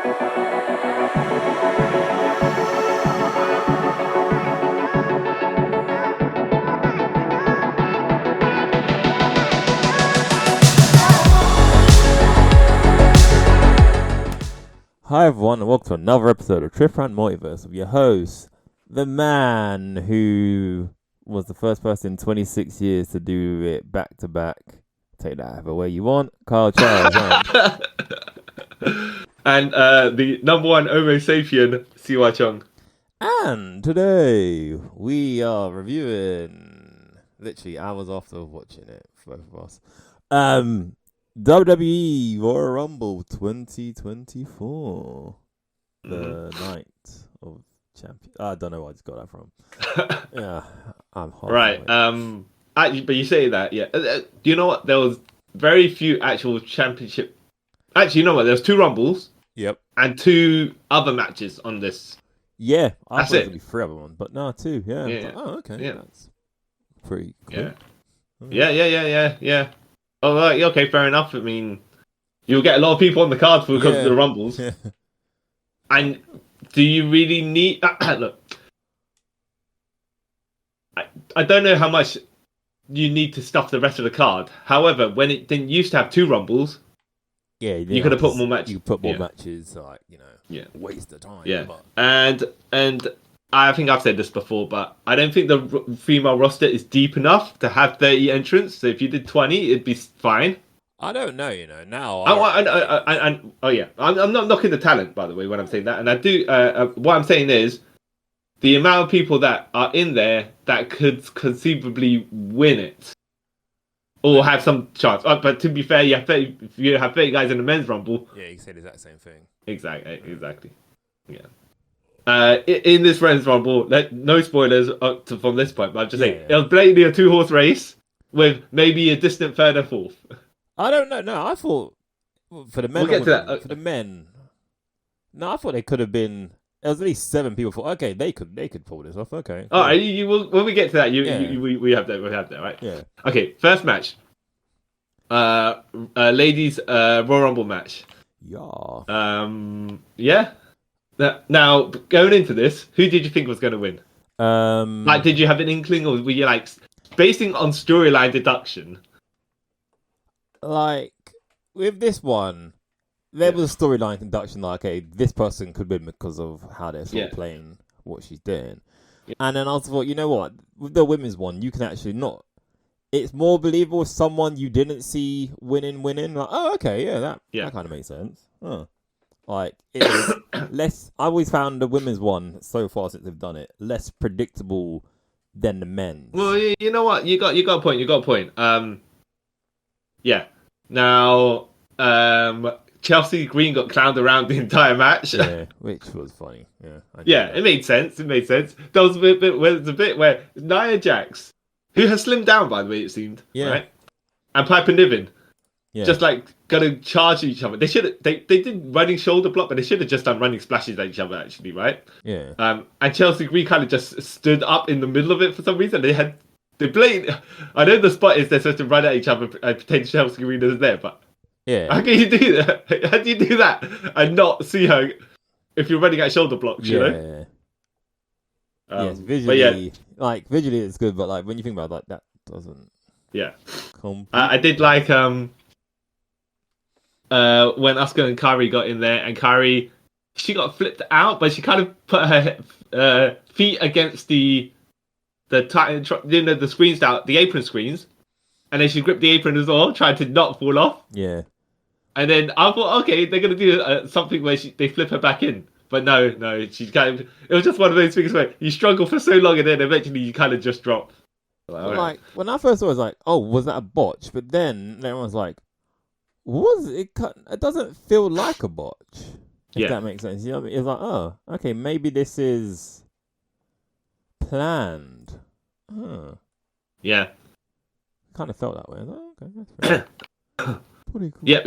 Hi everyone, and welcome to another episode of Around Multiverse with your host, the man who was the first person in 26 years to do it back to back. Take that however way you want, Kyle Charles. And the number one Homo sapien, Siwa Chung. And today we are reviewing, literally hours after watching it, for both of us, WWE Royal Rumble 2024. The Night of Champions. I don't know where I just got that from. Yeah, I'm hot. Right. But you say that, yeah. Do you know what? There was very few actual championship. Actually, you know what? There was 2 Rumbles. Yep. And 2 other matches on this. Yeah, I that's thought it. It would be 3 other ones, but no, 2. Yeah. Yeah. Like, oh, okay. Yeah. That's pretty cool. Yeah. Yeah. Oh, right, okay, fair enough. I mean, you'll get a lot of people on the card because of the Rumbles. Yeah. And do you really need... Look, I don't know how much you need to stuff the rest of the card. However, when it didn't used to have 2 Rumbles, you could have put more matches. You could put more matches, like, waste of time. Yeah, but... and I think I've said this before, but I don't think the female roster is deep enough to have 30 entrants. So if you did 20, it'd be fine. I don't know, now. I'm not knocking the talent, by the way, when I'm saying that. And I do, what I'm saying is, the amount of people that are in there that could conceivably win it, or have some chance. But to be fair, if you have 30 guys in the men's rumble. Yeah, you said the exact same thing. Exactly. Yeah. In this men's rumble, no spoilers from this point, but I'm just saying, it was blatantly a 2-horse race with maybe a distant third and fourth. I don't know. No, I thought for the men, we'll get to that. For the men, no, I thought they could have been. There was at least 7 people. Thought, okay, they could pull this off. Okay. All right, when we get to that, we have that, right? Yeah. Okay, first match. Ladies Royal Rumble match. Yeah. Yeah. Now, going into this, who did you think was going to win? Did you have an inkling, or were you basing on storyline deduction? With this one, there was a storyline deduction. Okay, this person could win because of how they're sort of playing what she's doing. Yeah. And then I thought, you know what? With the women's one, you can actually not. It's more believable if someone you didn't see winning. Like, oh, okay, that kind of makes sense. Huh. It's less. I always found the women's one so far since they've done it less predictable than the men's. Well, you know what? You got a point. Yeah. Now, Chelsea Green got clowned around the entire match. Yeah, which was funny. Yeah, it made sense. There was a bit where Nia Jax, who has slimmed down, by the way, it seemed. Yeah. Right? And Piper Niven. Yeah. Just gonna charge each other. They did running shoulder block, but they should have just done running splashes at each other, actually, right? Yeah. And Chelsea Green kind of just stood up in the middle of it for some reason. They played. I know the spot is they're supposed to run at each other and pretend Chelsea Green is there, but how can you do that? How do you do that and not see her if you're running at shoulder blocks? You know. Yes, visually, visually it's good, but when you think about it, that doesn't. Yeah. I did when Asuka and Kairi got in there, and Kairi, she got flipped out, but she kind of put her feet against the screens down, the apron screens, and then she gripped the apron as well, trying to not fall off. Yeah. And then I thought, okay, they're gonna do something where they flip her back in, but no, she kind of. It was just one of those things where you struggle for so long, and then eventually you kind of just drop. When I first saw it, I was like, oh, was that a botch? But then everyone's like, was it? It doesn't feel like a botch. If that makes sense. You know what I mean? It's like, oh, okay, maybe this is planned. Huh. Yeah. Kind of felt that way. I was like, okay, that's fair. Pretty cool. Yep.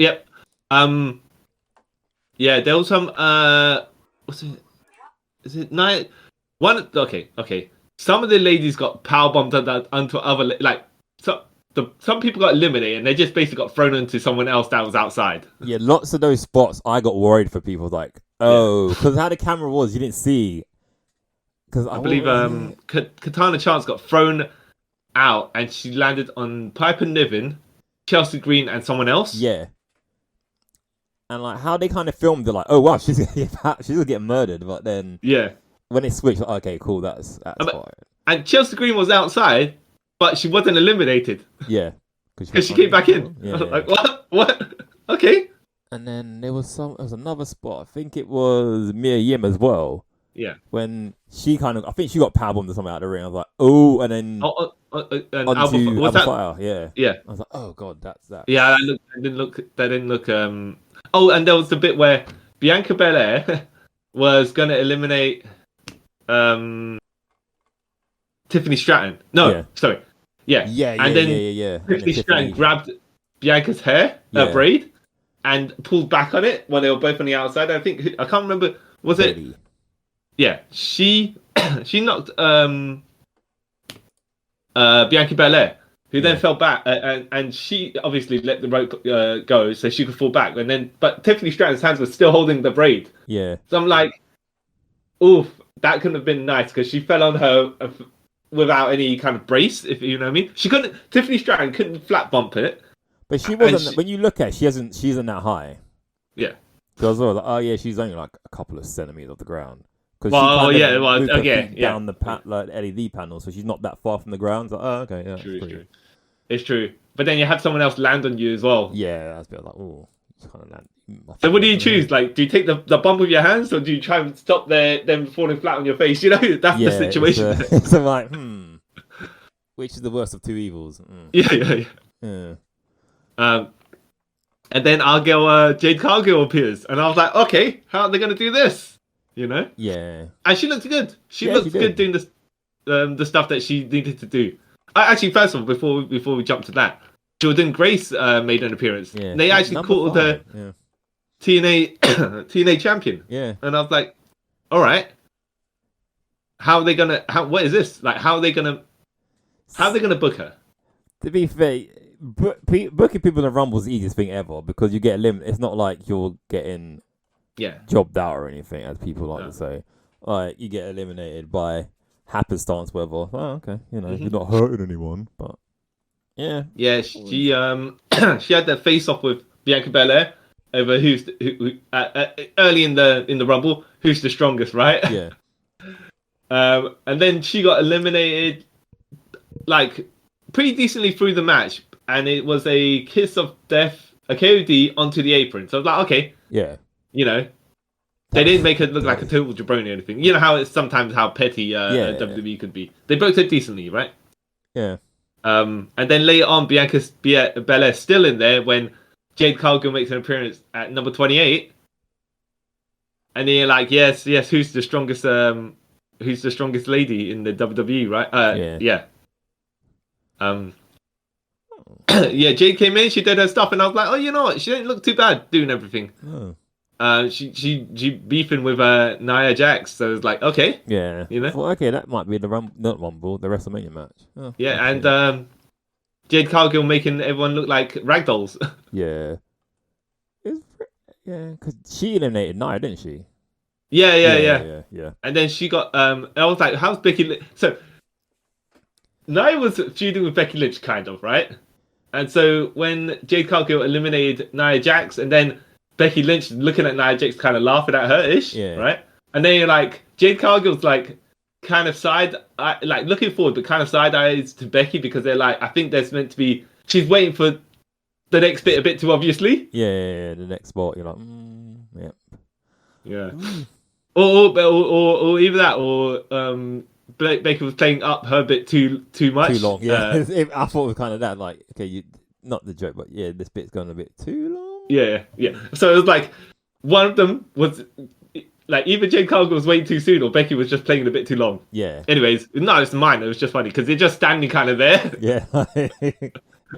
Yeah, there was some. What's it? Is it night? One. Okay. Some of the ladies got powerbombed onto other some people got eliminated and they just basically got thrown into someone else that was outside. Yeah, lots of those spots I got worried for people. Like, Oh, because how the camera was, you didn't see. Because I believe Katana Chance got thrown out and she landed on Piper Niven, Chelsea Green, and someone else. Yeah. And like how they kind of filmed, they're like, oh wow, she's gonna get murdered. But then when it switched, like, okay, cool, that's fine. And Chelsea Green was outside, but she wasn't eliminated. Yeah, because she came back in. Yeah, I was like, what? Okay. And then there was another spot. I think it was Mia Yim as well. Yeah. When she I think she got powerbombed or something out of the ring. I was like, oh, and then onto Alpha Fire. Yeah. Yeah. I was like, oh god, that's that. Yeah, that didn't look. Oh, and there was the bit where Bianca Belair was gonna eliminate Tiffany Stratton. No, sorry. Yeah. And then Tiffany Stratton grabbed Bianca's hair, braid, and pulled back on it while they were both on the outside. I can't remember. Was Bayley. It? Yeah, she knocked Bianca Belair, who then fell back, and she obviously let the rope go so she could fall back. And then, but Tiffany Stratton's hands were still holding the braid. Yeah. So I'm like, oof, that couldn't have been nice because she fell on her without any kind of brace, if you know what I mean. Tiffany Stratton couldn't flat bump it. But she wasn't. When you look at it, she isn't that high. Yeah. Because I was like, oh yeah, she's only like a couple of centimeters off the ground. Well, she down the like LED panel, so she's not that far from the ground. So, oh, okay, yeah, true. It's true. But then you had someone else land on you as well. Yeah, that's a bit like, oh, kind of land. So what do you choose? Like, do you take the bump with your hands, or do you try and stop them falling flat on your face? You know, that's the situation. It's like, which is the worst of two evils? Yeah. And then our girl Jade Cargill appears, and I was like, okay, how are they going to do this? You know? Yeah. And she looked good. She looked good doing this, the stuff that she needed to do. Actually, first of all, before we jump to that, Jordan Grace made an appearance. Yeah. They actually called her TNA champion. Yeah. And I was like, all right, what is this? Like, how are they gonna book her? To be fair, booking people in the Rumble is the easiest thing ever because you get eliminated. It's not like you're getting jobbed out or anything, as people like to say. Like, you get eliminated by happenstance, whether. Oh, okay, you're not hurting anyone, but yeah. Yeah, she she had that face off with Bianca Belair over who early in the Rumble, who's the strongest, right? Yeah. And then she got eliminated like pretty decently through the match, and it was a kiss of death, a KOD onto the apron. So I was like, okay, yeah. You know, they didn't make her look like a total jabroni or anything. You know how it's sometimes how petty WWE could be. They booked it decently, right? Yeah. And then later on, Bianca Belair's still in there when Jade Cargill makes an appearance at number 28. And then you're like, yes, who's the strongest lady in the WWE, right? Yeah. Yeah, Jade came in, she did her stuff, and I was like, oh, you know what? She didn't look too bad doing everything. Oh. She beefing with Nia Jax, so it's like, okay, yeah, you know, well, okay, that might be the WrestleMania match. Oh, yeah, and Jade Cargill making everyone look like ragdolls. Yeah, because she eliminated Nia, didn't she? Yeah. And then she got I was like, how's Becky? So Nia was feuding with Becky Lynch, kind of, right? And so when Jade Cargill eliminated Nia Jax, and then Becky Lynch looking at Nia Jax, kind of laughing at her-ish, right? And then you're like, Jade Cargill's like kind of like looking forward, but kind of side eyes to Becky because they're like, I think there's meant to be. She's waiting for the next bit a bit too obviously. Yeah, the next spot. You're like, yep. Yeah. Or either that, or Becky was playing up her bit too much. Too long. Yeah, I thought it was kind of that. Like, okay, not the joke, but yeah, this bit's going a bit too long. Yeah. So it was like one of them was like either Jade Cargill was waiting too soon, or Becky was just playing it a bit too long. Yeah. Anyways, no, it's mine. It was just funny because they're just standing kind of there. Yeah.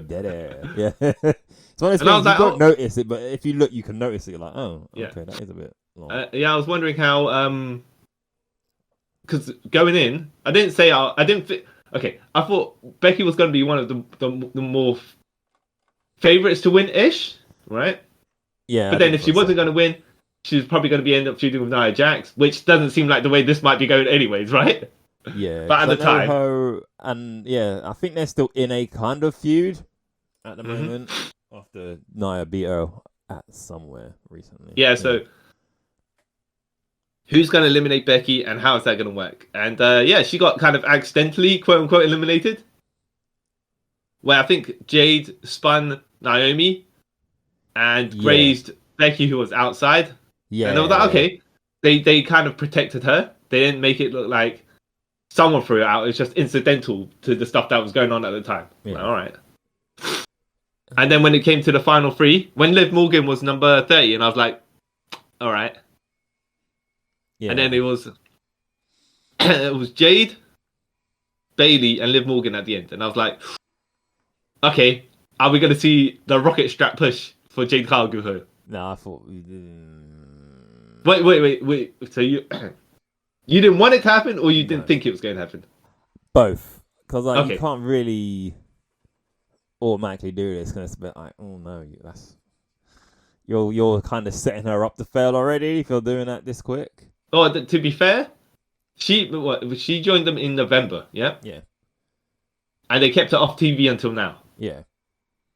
Dead air. Yeah. It's one of those things you don't notice it, but if you look, you can notice it. You're like, oh, okay, that is a bit long. I was wondering how because going in, okay, I thought Becky was going to be one of the more favorites to win-ish, right? Yeah. But then if she wasn't going to win, she's probably going to end up feuding with Nia Jax, which doesn't seem like the way this might be going anyways, right? Yeah, but at the time, her and I think they're still in a kind of feud at the moment after Nia beat her at somewhere recently. Yeah, so who's going to eliminate Becky and how is that going to work? And she got kind of accidentally, quote unquote, eliminated. Where I think Jade spun Naomi and grazed Becky, who was outside. Yeah, and I was like, okay, they kind of protected her. They didn't make it look like someone threw it out. It was just incidental to the stuff that was going on at the time. Yeah. Like, all right. And then when it came to the final three, when Liv Morgan was number 30, and I was like, all right. Yeah. And then it was Jade, Bayley, and Liv Morgan at the end. And I was like, okay, are we going to see the rocket strap push for Jade Cargill? No, I thought... Wait. So you didn't want it to happen, or you didn't think it was going to happen? Both. Because you can't really automatically do this. Because it's a bit like, oh no, you're kind of setting her up to fail already if you're doing that this quick. Oh, to be fair, she joined them in November, yeah? Yeah. And they kept her off TV until now. Yeah.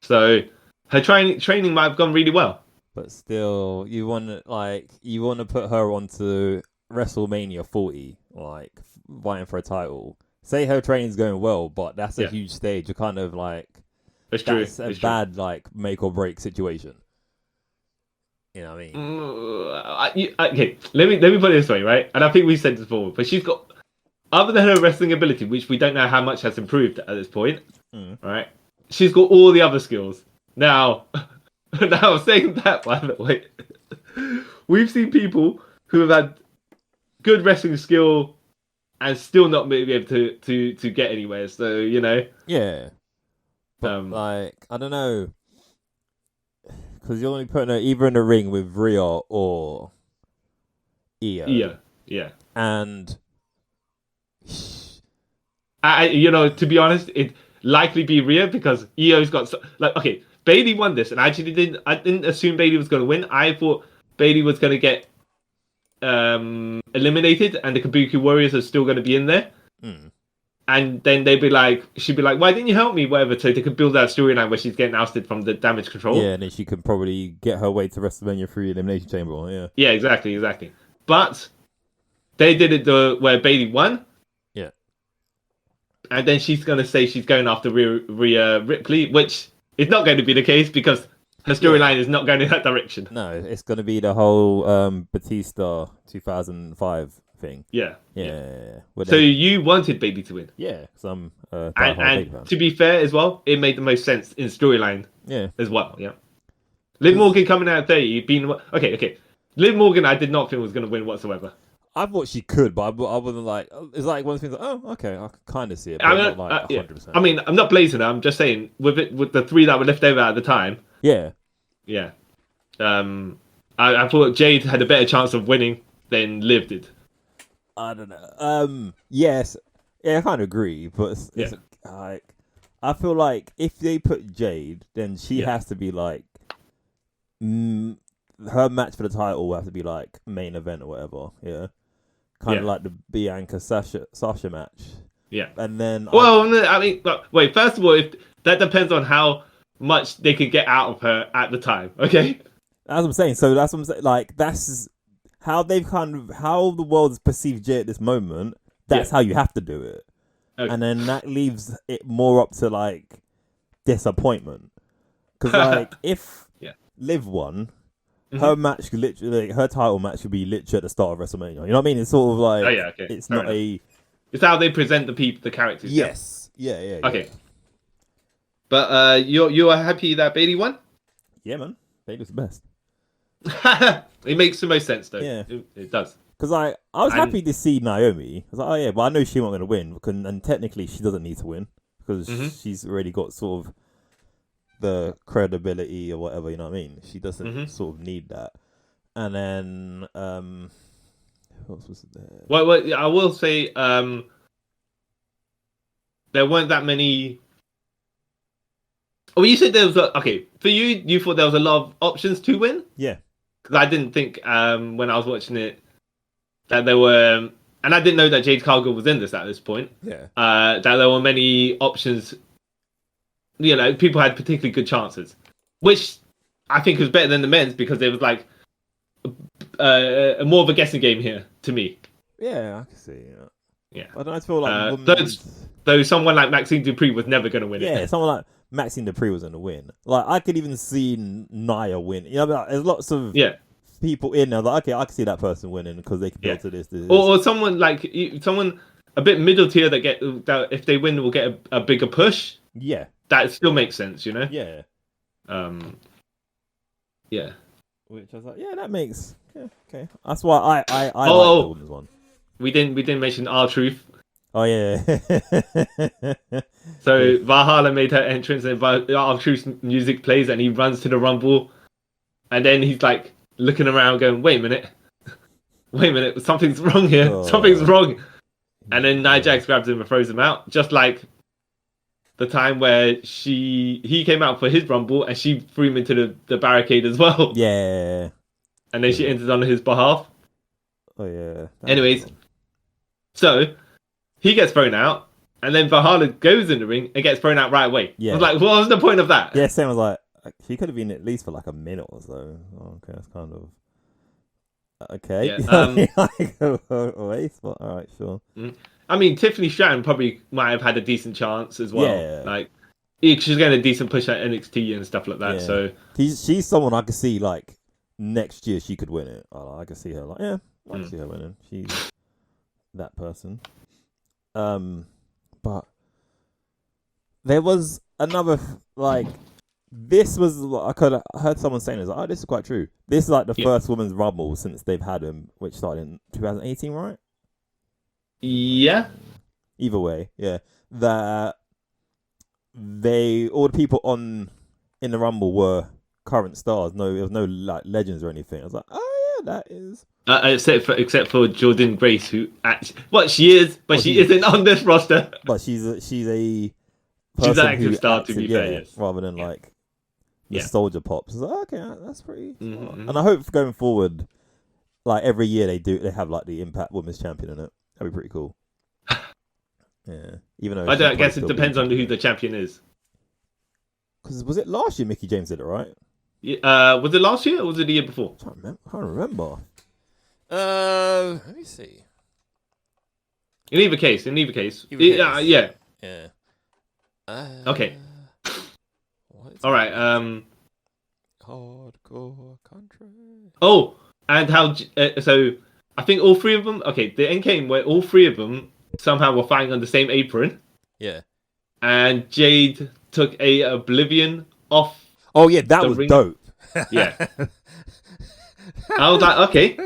So her training might have gone really well. But still, you want to put her onto WrestleMania 40, like vying for a title. Say her training's going well, but that's a huge stage. You're kind of like that's a bad like make or break situation. You know what I mean? Okay, let me put it this way, right? And I think we said this before, but she's got, other than her wrestling ability, which we don't know how much has improved at this point, right? She's got all the other skills. Now saying that, by the way, we've seen people who have had good wrestling skill and still not be able to get anywhere. So, you know. Yeah. But, I don't know. Because you're only putting her either in the ring with Rhea or Io. Yeah. And... to be honest, it'd likely be Rhea because Io's got... okay, Bayley won this, and I didn't assume Bayley was going to win. I thought Bayley was going to get eliminated, and the Kabuki Warriors are still going to be in there. And then she'd be like, why didn't you help me? Whatever, so they could build that storyline where she's getting ousted from the Damage Control. Yeah, and then she could probably get her way to WrestleMania 3 Elimination Chamber. Yeah. Yeah, exactly. But they did it where Bayley won. Yeah. And then she's going to say she's going after Rhea Ripley, which is not going to be the case because her storyline is not going in that direction. No, it's going to be the whole Batista 2005 thing. Yeah. So you wanted Bayley to win? Yeah, because I'm and to be fair as well, it made the most sense in storyline. Yeah. As well, yeah. Liv Morgan coming out at 30, okay. Liv Morgan, I did not think was going to win whatsoever. I thought she could, but I wasn't like. It's like one of the things. Like, oh, okay, I can kind of see it, but not like 100%. I mean, I'm not blazing her. I'm just saying with the three that were left over at the time. Yeah. I thought Jade had a better chance of winning than Liv did. I don't know. Yes, I kind of agree, but it's like I feel like if they put Jade, then she has to be like her match for the title will have to be like main event or whatever. Yeah. Kind of like the Bianca Sasha match. Yeah. And then... wait, first of all, if that depends on how much they can get out of her at the time, okay? That's what I'm saying. So that's what I'm saying. Like, that's how they've how the world has perceived Jay at this moment. That's how you have to do it. Okay. And then that leaves it more up to, like, disappointment. Because, like, if Liv won... Her match could literally, her title match could be literally at the start of WrestleMania. You know what I mean? It's sort of like, it's fair not enough. It's how they present the characters. Yes. Yeah. Okay. But you are happy that Bayley won? Yeah, man. Bayley's the best. It makes the most sense, though. Yeah. It does. Because I was happy to see Naomi. I was like, oh yeah, but I know she wasn't going to win. And technically, she doesn't need to win. Because she's already got sort of the credibility or whatever, you know what I mean? She doesn't sort of need that. And then who else was there? Well, I will say there weren't that many. Oh, you said there was for you thought there was a lot of options to win? Yeah. because I didn't think when I was watching it that there were, and I didn't know that Jade Cargill was in this at this point. Yeah. That there were many options. You know, people had particularly good chances, which I think was better than the men's because it was like more of a guessing game here to me. Yeah, I can see. Yeah. I don't feel like though someone like Maxine Dupree was never going to win it. Yeah, someone like Maxine Dupree was going to win. Like I could even see Nia win. You know, like, there's lots of people in there. Like, okay, I can see that person winning because they can build to this. Or someone like someone a bit middle tier that if they win will get a bigger push. Yeah, that still makes sense, you know. Yeah. Yeah. Which I was like, yeah, that makes okay. That's why I like the women's one. We didn't mention R-Truth. Oh yeah. So Valhalla made her entrance, and R-Truth's music plays, and he runs to the Rumble, and then he's like looking around, going, "Wait a minute, something's wrong here. Something's wrong." And then Nia Jax grabs him and throws him out, just like the time where he came out for his Rumble, and she threw him into the barricade as well. Yeah. And then she entered on his behalf. Oh yeah. Anyways, so he gets thrown out, and then Valhalla goes in the ring and gets thrown out right away. Yeah. I was like, what was the point of that? Yeah, Sam was like, she could have been at least for like a minute or so. Oh, okay, that's kind of okay. Yeah, all right, sure. I mean, Tiffany Stratton probably might have had a decent chance as well. Yeah. Like, she's getting a decent push at NXT and stuff like that. Yeah. So she's someone I could see like next year she could win it. I could see her like I can see her winning. She's that person. But there was another like this was I heard someone saying this. Like, oh, this is quite true. This is like the first women's Rumble since they've had them, which started in 2018, right? Yeah. Either way, yeah. That all the people in the Rumble were current stars. No, there was no like legends or anything. I was like, oh yeah, that is. Except for Jordan Grace, who actually, she is, but she isn't on this roster. But she's an active star, to be fair, yes. Rather than like the soldier pops. Like, okay, that's pretty. Mm-hmm. And I hope going forward, like every year they have like the Impact Women's Champion in it. That'd be pretty cool. Yeah, even though I guess it depends on who the champion is. Because was it last year Mickie James did it, right? Yeah. Was it last year or was it the year before? I can't remember. Let me see. In either case. Yeah. Okay. All right. Hardcore country. Oh, and how? So I think all three of them. Okay, the end came where all three of them somehow were fighting on the same apron. Yeah. And Jade took a Oblivion off. Oh yeah, that was dope. Yeah. I was like, okay.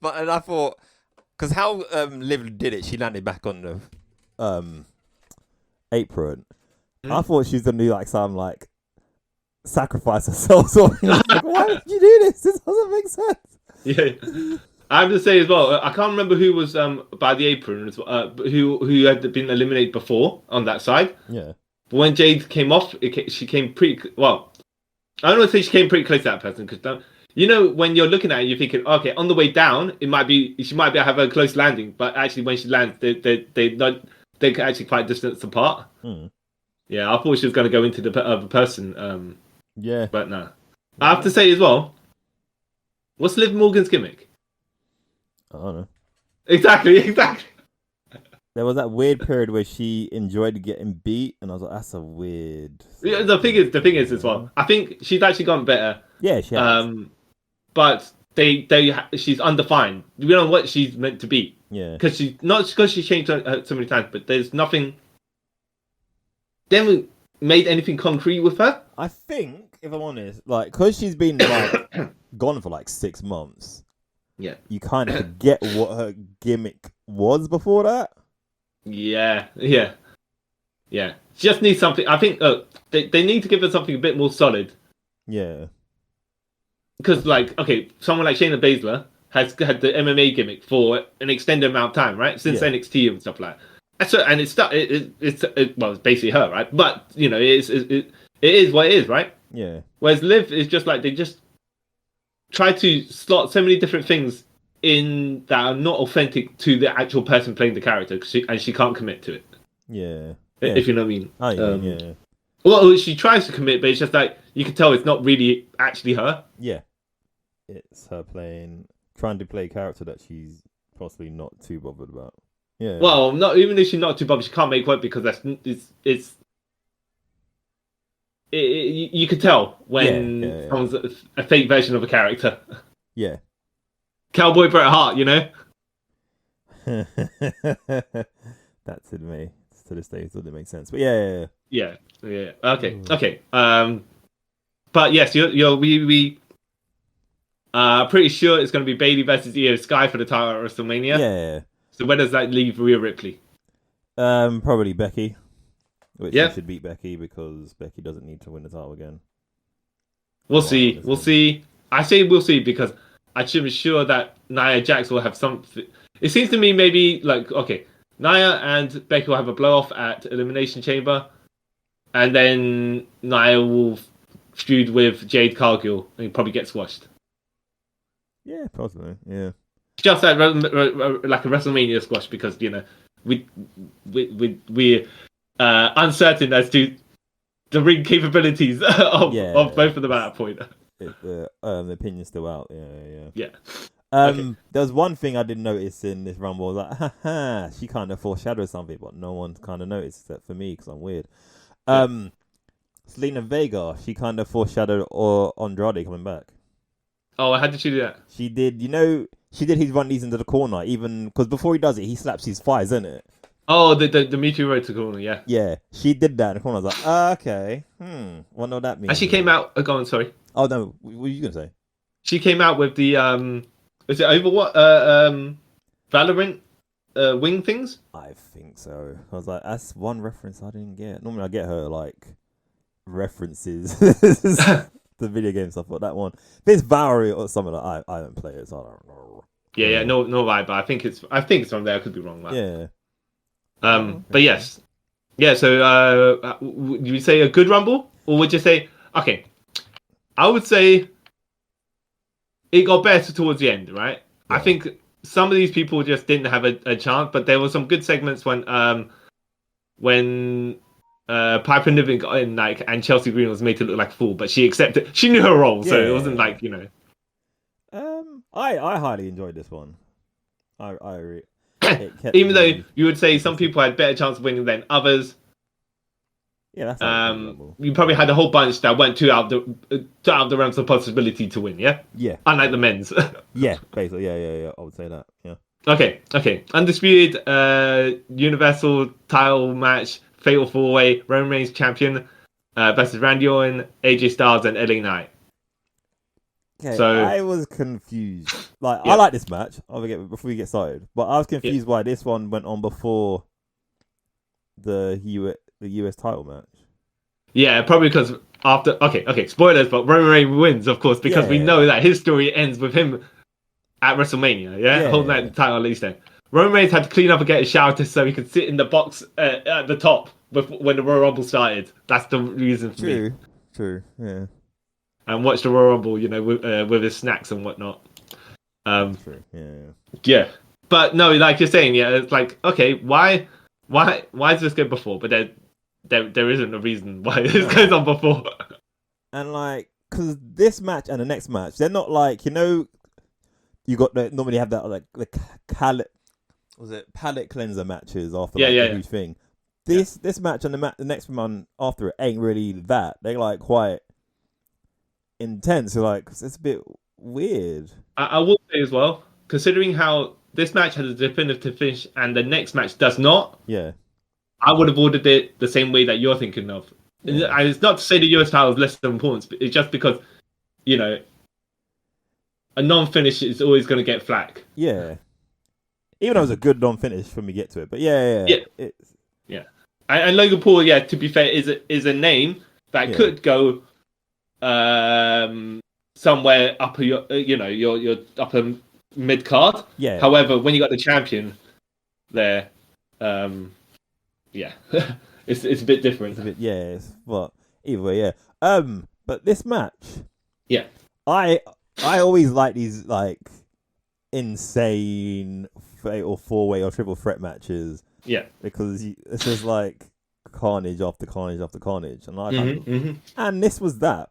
And I thought, because how Liv did it, she landed back on the apron. I thought she was gonna do like some like sacrifice herself. Like, why did you do this? This doesn't make sense. Yeah. I have to say as well, I can't remember who was by the apron, who had been eliminated before on that side. Yeah. But when Jade came off, she came pretty well. I don't want to say she came pretty close to that person because you know when you're looking at it, you're thinking, okay, on the way down, she might be have a close landing, but actually when she lands, they're actually quite distance apart. Yeah, I thought she was going to go into the other person. Yeah, but no. I have to say as well, what's Liv Morgan's gimmick? I don't know. Exactly. There was that weird period where she enjoyed getting beat, and I was like, "That's a weird." Yeah, the thing is as well. I think she's actually gotten better. Yeah, she has. But she's undefined. We don't know what she's meant to be. Yeah. Because she's changed so many times, but there's nothing. They haven't made anything concrete with her. I think, if I'm honest, like because she's been like gone for like 6 months. Yeah. You kind of forget what her gimmick was before that. Yeah. She just needs something. I think they need to give her something a bit more solid. Yeah. Because, like, okay, someone like Shayna Baszler has had the MMA gimmick for an extended amount of time, right? Since NXT and stuff like that. So, and it's basically her, right? But, you know, it is what it is, right? Yeah. Whereas Liv is just like, they just try to slot so many different things in that are not authentic to the actual person playing the character, and she can't commit to it. Yeah. If you know what I mean. Oh, yeah. Well, she tries to commit, but it's just like you can tell it's not really actually her. Yeah. It's her trying to play a character that she's possibly not too bothered about. Yeah. Well, not even if she's not too bothered, she can't make work because you can tell when someone's a fake version of a character. Yeah. Cowboy Bret Hart, you know. That to me, to this day, doesn't make sense. But yeah. Okay. But yes, we pretty sure it's going to be Bayley versus Io Sky for the title at WrestleMania. Yeah. So where does that leave Rhea Ripley? Probably Becky. Which she should beat Becky because Becky doesn't need to win the title again. We'll see. We'll see. I say we'll see because I'm sure that Nia Jax will have something. It seems to me maybe like, okay, Nia and Becky will have a blow off at Elimination Chamber, and then Nia will feud with Jade Cargill and probably get squashed. Yeah, possibly. Yeah. Just like a WrestleMania squash because we're uncertain as to the ring capabilities of both of them at that point. The opinion's still out. Yeah. There's one thing I didn't notice in this Rumble. Like, she kind of foreshadowed something, but no one kind of noticed except for me because I'm weird. Selena Vega, she kind of foreshadowed Andrade coming back. Oh, how did she do that? She did. She did his run these into the corner, even because before he does it, he slaps his thighs, isn't it? Oh, the meteor to corner, yeah. Yeah, she did that in the corner. I was like, okay, wonder what that means. And she came out. Go on, sorry. Oh no, what were you gonna say? She came out with the is it over what Valorant wing things? I think so. I was like, that's one reference I didn't get. Normally I get her like references. The video game stuff, but that one, if it's Valorant or something, like I haven't played it, so I don't know. Yeah, no, right, but I think it's from there. I could be wrong. Yeah. But yes, yeah. So, would you say a good Rumble, or would you say okay? I would say it got better towards the end, right? Yeah. I think some of these people just didn't have a chance, but there were some good segments when Piper Niven got in, and Chelsea Green was made to look like a fool, but she accepted. She knew her role, so it wasn't like. I highly enjoyed this one. Even though you would say some people had better chance of winning than others. Yeah, that's you probably had a whole bunch that went out the realms of possibility to win. Yeah. Yeah. Unlike the men's. Yeah, basically. Yeah. I would say that. Yeah. Okay. Undisputed Universal title match. Fatal 4-way, Roman Reigns champion versus Randy Orton, AJ Styles, and LA Knight. Okay, so I was confused. I like this match. Before we get started, but I was confused why this one went on before the US title match. Yeah, probably because after. Okay. Spoilers, but Roman Reigns wins, of course, because we know that his story ends with him at WrestleMania. Yeah, holding that title at least then. Roman Reigns had to clean up and get a shower so he could sit in the box at the top when the Royal Rumble started. That's the reason for me. True, yeah. And watch the Royal Rumble, with his snacks and whatnot. True, yeah. Yeah, but no, like you're saying, it's like, okay, why does this go before? But there isn't a reason why this goes on before. And because this match and the next match, they're not you got normally have that the palate cleanser matches after the huge thing. This match and the next one after it ain't really that. They quite intense. So it's a bit weird. I will say as well, considering how this match has a definitive finish and the next match does not. Yeah, I would have ordered it the same way that you're thinking of. Yeah. And it's not to say the US title is less than important. It's just because a non-finish is always going to get flack. Yeah. Even though it was a good non-finish when we get to it, but yeah. And Logan Paul, to be fair, is a name that could go somewhere upper your upper mid card. Yeah. However, when you got the champion there, it's a bit different. But either way, yeah. But this match, yeah, I I always like these like insane fatal 4-way or triple threat matches. Yeah, because it's just like carnage after carnage after carnage, and mm-hmm. and this was that.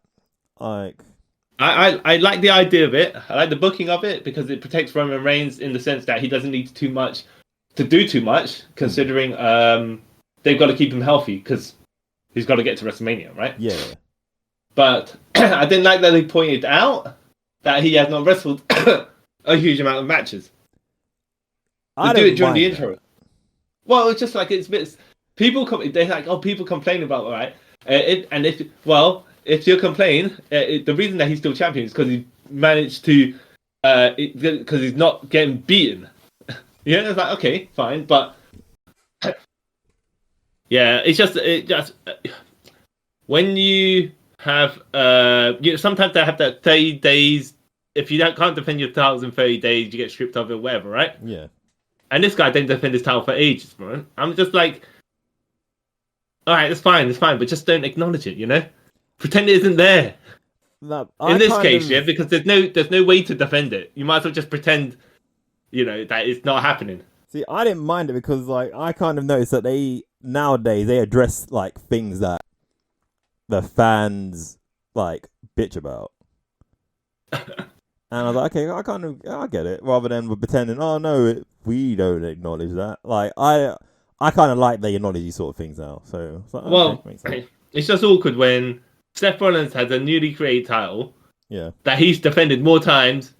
Like, I like the idea of it. I like the booking of it because it protects Roman Reigns in the sense that he doesn't need to do too much, considering they've got to keep him healthy because he's got to get to WrestleMania, right? Yeah. But I didn't like that they pointed out that he has not wrestled a huge amount of matches. I do it during the that. intro. Well, it's just like it's bits. People they're like, oh, people complain about right, if you're complaining, the reason that he's still champion is because he managed to, because he's not getting beaten. Yeah, it's like okay, fine, but yeah, it's just when you have sometimes they have that 30 days. If you can't defend your titles in 30 days, you get stripped of it, whatever, right? Yeah. And this guy didn't defend his title for ages, bro. I'm just like, all right, it's fine, but just don't acknowledge it, you know? Pretend it isn't there. No, in this case, yeah, because there's no way to defend it. You might as well just pretend, that it's not happening. See, I didn't mind it because, like, I kind of noticed that nowadays they address like things that the fans like bitch about. And I was like, okay, I get it. Rather than pretending, oh no, we don't acknowledge that. Like, I kind of like they acknowledge these sort of things now. So, it's like, okay, it's just awkward when Seth Rollins has a newly created title, yeah, that he's defended more times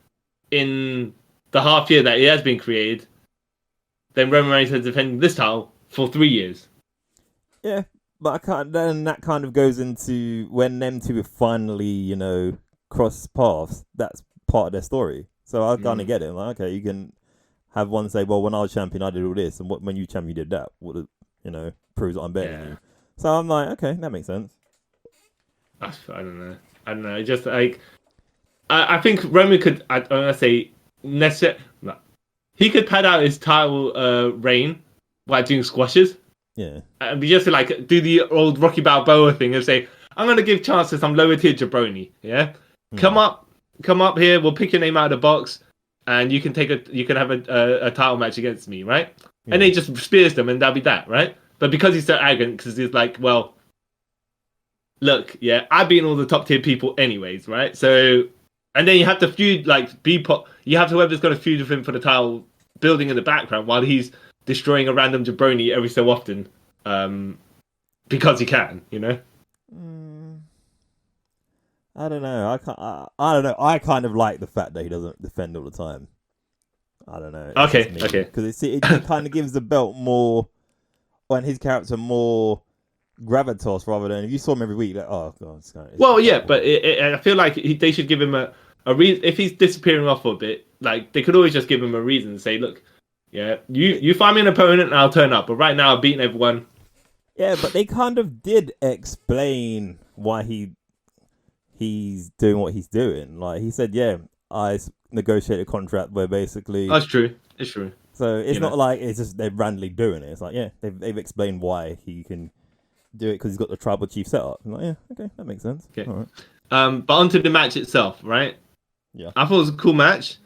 in the half year that it has been created than Roman Reigns has defended this title for 3 years. Yeah, but then that kind of goes into when them two finally, cross paths. That's part of their story. So I kind of get it. Like, okay, you can have one say, well, when I was champion, I did all this, and when you champion, you did that. What, proves that I'm better than you. So I'm like, okay, that makes sense. I don't know. Just like, I think Roman could. I don't want to say necessarily. No. He could pad out his title reign while doing squashes. Yeah. And be just like do the old Rocky Balboa thing and say, I'm gonna give chance to some lower tier jabroni. Yeah. Come up here. We'll pick your name out of the box, and you can have a title match against me, right? Yeah. And then he just spears them, and that'll be that, right? But because he's so arrogant, because he's like, well, look, yeah, I've beaten all the top tier people anyways, right? So, and then you have to feud you have whoever's got to feud with him for the title building in the background while he's destroying a random jabroni every so often, because he can, I don't know. I don't know. I kind of like the fact that he doesn't defend all the time. I don't know. Okay. Because it kind of gives the belt more, and his character more gravitas rather than if you saw him every week. Like, oh god. Well, yeah, but I feel like they should give him a reason. If he's disappearing off for a bit, like they could always just give him a reason and say, look, yeah, you find me an opponent and I'll turn up. But right now I've beaten everyone. Yeah, but they kind of did explain why he's doing what he's doing. Like he said, yeah, I negotiated a contract where basically that's true. It's true. So it's not like it's just they're randomly doing it. It's like they've explained why he can do it because he's got the tribal chief set up. I'm like, yeah, okay, that makes sense. Okay. All right. But onto the match itself, right? Yeah. I thought it was a cool match.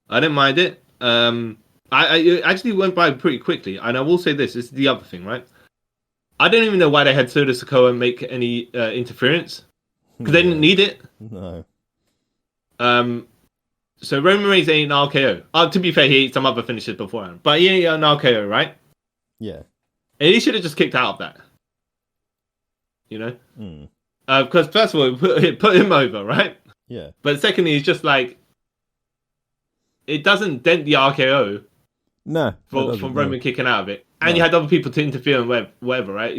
I didn't mind it. I actually went by pretty quickly, and I will say this is the other thing, right? I don't even know why they had Soda Sikoa make any interference because they didn't need it. No. So Roman Reigns ate an RKO. To be fair, he ate some other finishes beforehand, but he ate an RKO, right? Yeah. And he should have just kicked out of that. Because first of all, it put him over, right? Yeah. But secondly, it's just like it doesn't dent the RKO. No. From Roman kicking out of it, and you had other people to interfere and whatever, right?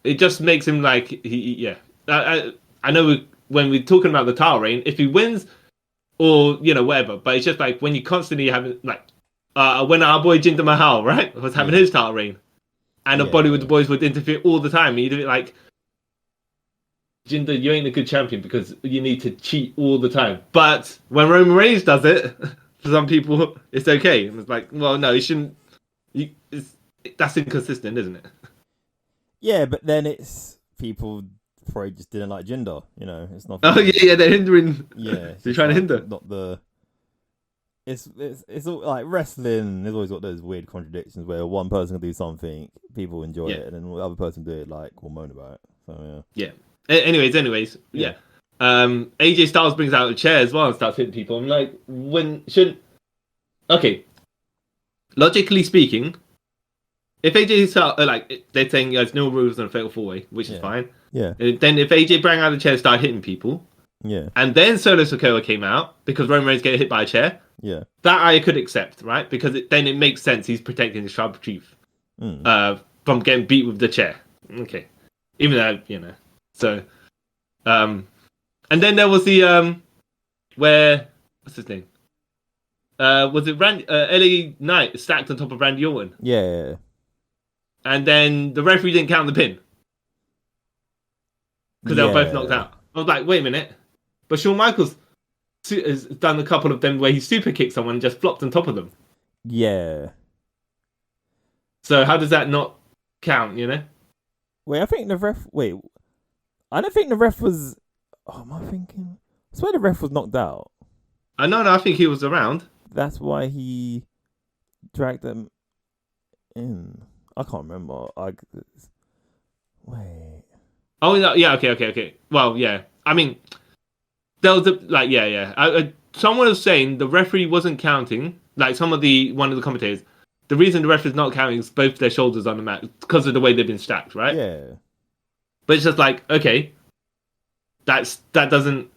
It just makes him like I know when we're talking about the title reign, if he wins or whatever, but it's just like when you constantly have like when our boy Jinder Mahal, right, was having his title reign, and the Bollywood boys would interfere all the time, and you do it like, Jinder, you ain't a good champion because you need to cheat all the time. But when Roman Reigns does it, for some people, it's okay. And it's like, well, no, you shouldn't. That's inconsistent, isn't it? Yeah, but then it's people probably just didn't like gender. You know, it's not. Oh yeah, they're hindering. Yeah, they're trying to hinder. Not the. It's all like wrestling. There's always got those weird contradictions where one person can do something, people enjoy it, and then the other person do it like will moan about it. So yeah. Anyways, yeah. AJ Styles brings out a chair as well and starts hitting people. I'm like, okay. Logically speaking, if AJ Styles, like they're saying there's no rules on a fatal 4-way, which is fine. Yeah. Then if AJ brought out the chair and started hitting people, and then Solo Sikoa came out because Roman Reigns get hit by a chair. Yeah. That I could accept, right? Because then it makes sense. He's protecting his tribal chief from getting beat with the chair. Okay. Even though, So, and then there was the, where, what's his name? Was it LA Knight stacked on top of Randy Orton? Yeah. And then the referee didn't count the pin. Because they were both knocked out. I was like, wait a minute. But Shawn Michaels has done a couple of them where he super kicked someone and just flopped on top of them. Yeah. So how does that not count, Wait, I think the ref... Wait, I don't think the ref was... Oh, am I thinking? I swear the ref was knocked out. No, I think he was around. That's why he dragged them in. I can't remember. Wait. Oh, yeah, okay. Well, yeah. I mean... There was someone was saying the referee wasn't counting. Like one of the commentators, the reason the referee's not counting is both their shoulders on the mat because of the way they've been stacked, right? Yeah. But it's just like, okay, that shouldn't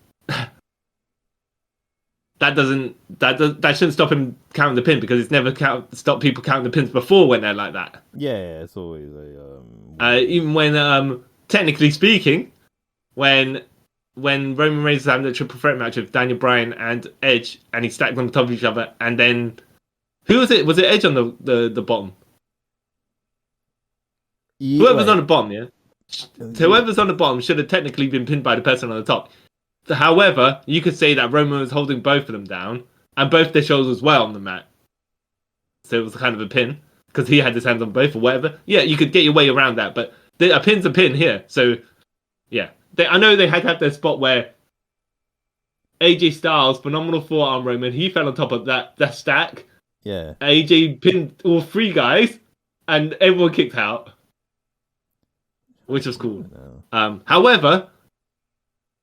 stop him counting the pin because it's never stopped people counting the pins before when they're like that. Yeah, it's always a even when technically speaking, when Roman Reigns was having the triple threat match with Daniel Bryan and Edge, and he stacked them on top of each other, and then who was it? Was it Edge on the bottom? Whoever's on the bottom, yeah. Whoever's on the bottom should have technically been pinned by the person on the top. However, you could say that Roman was holding both of them down, and both their shoulders were on the mat, so it was kind of a pin because he had his hands on both or whatever. Yeah, you could get your way around that, but a pin's a pin here, so yeah. I know they had to have their spot where AJ Styles, phenomenal forearm Roman, he fell on top of that stack. Yeah. AJ pinned all three guys, and everyone kicked out, which was cool. However,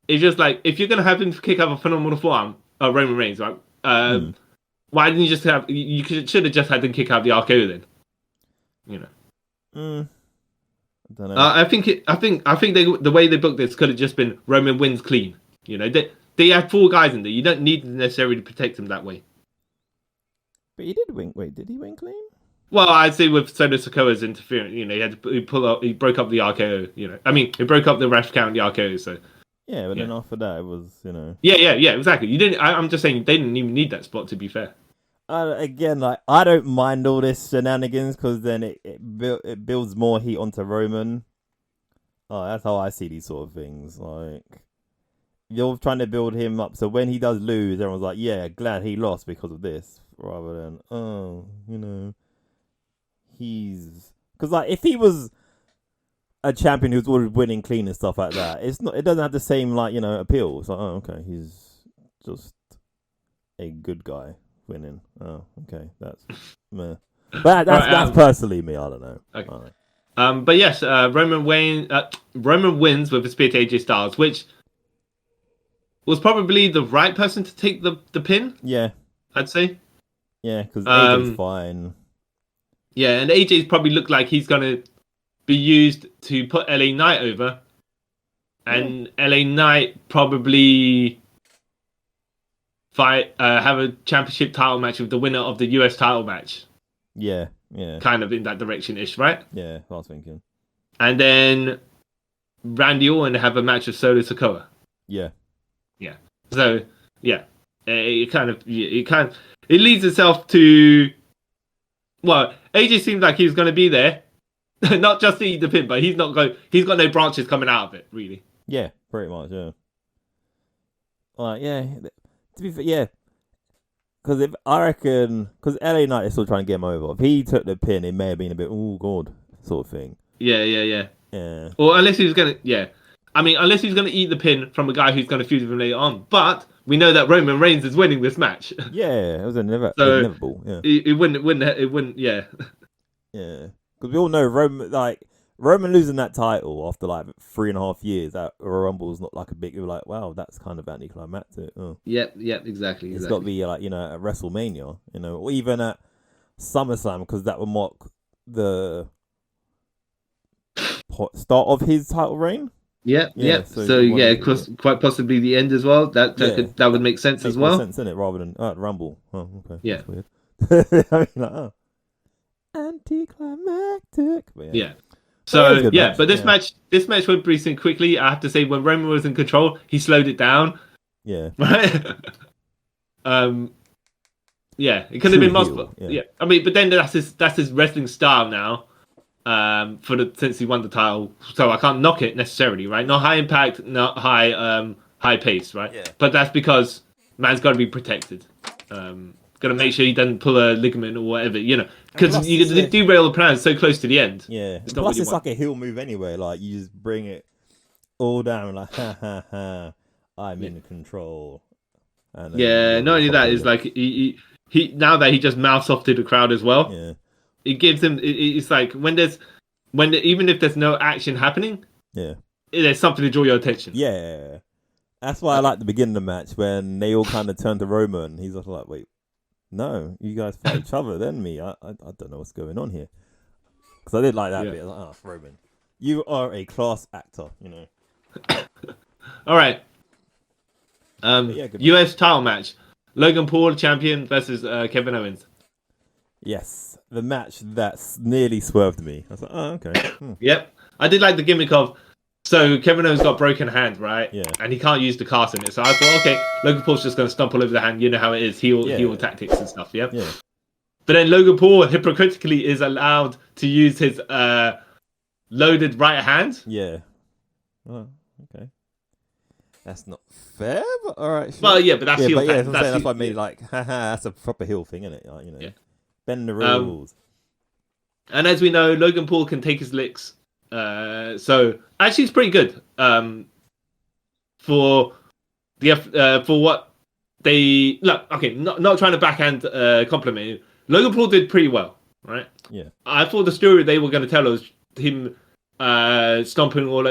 it's just like if you're gonna have him kick out a phenomenal forearm, Roman Reigns, right? Why didn't you just have? You should have just had them kick out the RKO then. I don't know. I think the way they booked this could have just been Roman wins clean. They had four guys in there. You don't need to necessarily protect him that way. But he did win. Wait, did he win clean? Well, I'd say with Solo Sikoa's interference, he had to he broke up the RKO. I mean, he broke up the ref count, the RKO. So yeah, but then after that, it was Yeah, exactly. You didn't. I'm just saying they didn't even need that spot. To be fair. Again, like I don't mind all this shenanigans because then it builds more heat onto Roman. That's how I see these sort of things. Like you're trying to build him up, so when he does lose, everyone's like, "Yeah, glad he lost because of this," rather than he's because like if he was a champion who's always winning clean and stuff like that, it doesn't have the same appeal. It's like, oh, okay, he's just a good guy. Winning. Oh, okay. That's meh. But that's personally me. I don't know. Okay. But yes, Roman wins with a spear to AJ Styles, which was probably the right person to take the pin. Yeah, I'd say. Yeah, because AJ's fine. Yeah, and AJ's probably looked like he's gonna be used to put LA Knight over, and LA Knight probably have a championship title match with the winner of the US title match. Yeah. Kind of in that direction-ish, right? Yeah, I was thinking. And then Randy Orton have a match with Solo Sikoa. Yeah. So it leads itself to. Well, AJ seems like he's going to be there, not just to eat the pin, but he's not going. He's got no branches coming out of it, really. Yeah, pretty much. Yeah. Yeah. To be fair, yeah. Because I reckon, because LA Knight is still trying to get him over. If he took the pin, it may have been a bit, oh god, sort of thing. Yeah. Yeah. Or unless he was gonna, I mean, unless he's going to eat the pin from a guy who's going to feud with him later on. But we know that Roman Reigns is winning this match. Yeah, it was inevitable. Yeah, it wouldn't. Yeah, yeah. Because we all know Roman losing that title after like 3.5 years at Rumble is not like a big. You're like, wow, that's kind of anticlimactic. Oh. Yep, exactly. It's got to be like, at WrestleMania, or even at SummerSlam, because that would mark the start of his title reign. Yeah. So quite possibly the end as well. That would make sense as well. Makes sense, innit? Rather than Rumble. Oh, okay. Yeah. That's weird. I mean, anticlimactic. But yeah. So but this match went pretty soon quickly. I have to say, when Roman was in control, he slowed it down. Yeah. Right. Yeah, it could have been multiple. Yeah. I mean, but then that's his wrestling style now. Since he won the title, so I can't knock it necessarily, right? Not high impact, not high pace, right? Yeah. But that's because man's got to be protected. Got to make sure he doesn't pull a ligament or whatever, because you derail the plan so close to the end. Yeah. Plus, it's like a heel move anyway. Like you just bring it all down, like ha, I'm in control. And not only that, is like he now that he just mouths off to the crowd as well. Yeah. It gives him. It's like even if there's no action happening, there's something to draw your attention. Yeah, that's why I like the beginning of the match when they all kind of turn to Roman. He's also like, "Wait, no, you guys fight each other, then me. I don't know what's going on here." Because I did like that bit. I was like, "Oh, Roman, you are a class actor," All right. US title match: Logan Paul champion versus Kevin Owens. Yes, the match that's nearly swerved me. I was like, oh, okay. Yep. I did like the gimmick of, so Kevin Owens got broken hand, right? Yeah. And he can't use the cast in it. So I thought, okay, Logan Paul's just going to stomp all over the hand. You know how it is, heel tactics and stuff, yeah? Yeah. But then Logan Paul, hypocritically, is allowed to use his loaded right hand. Yeah. Oh, okay. That's not fair, but all right. Sure. Well, yeah, but that's heel tactics. That's why I made like, haha, that's a proper heel thing, isn't it? Like, Yeah. Bend the rules. And as we know, Logan Paul can take his licks. So actually, it's pretty good. For what they look. Okay, not trying to backhand compliment you. Logan Paul did pretty well, right? Yeah. I thought the story they were going to tell us him stomping all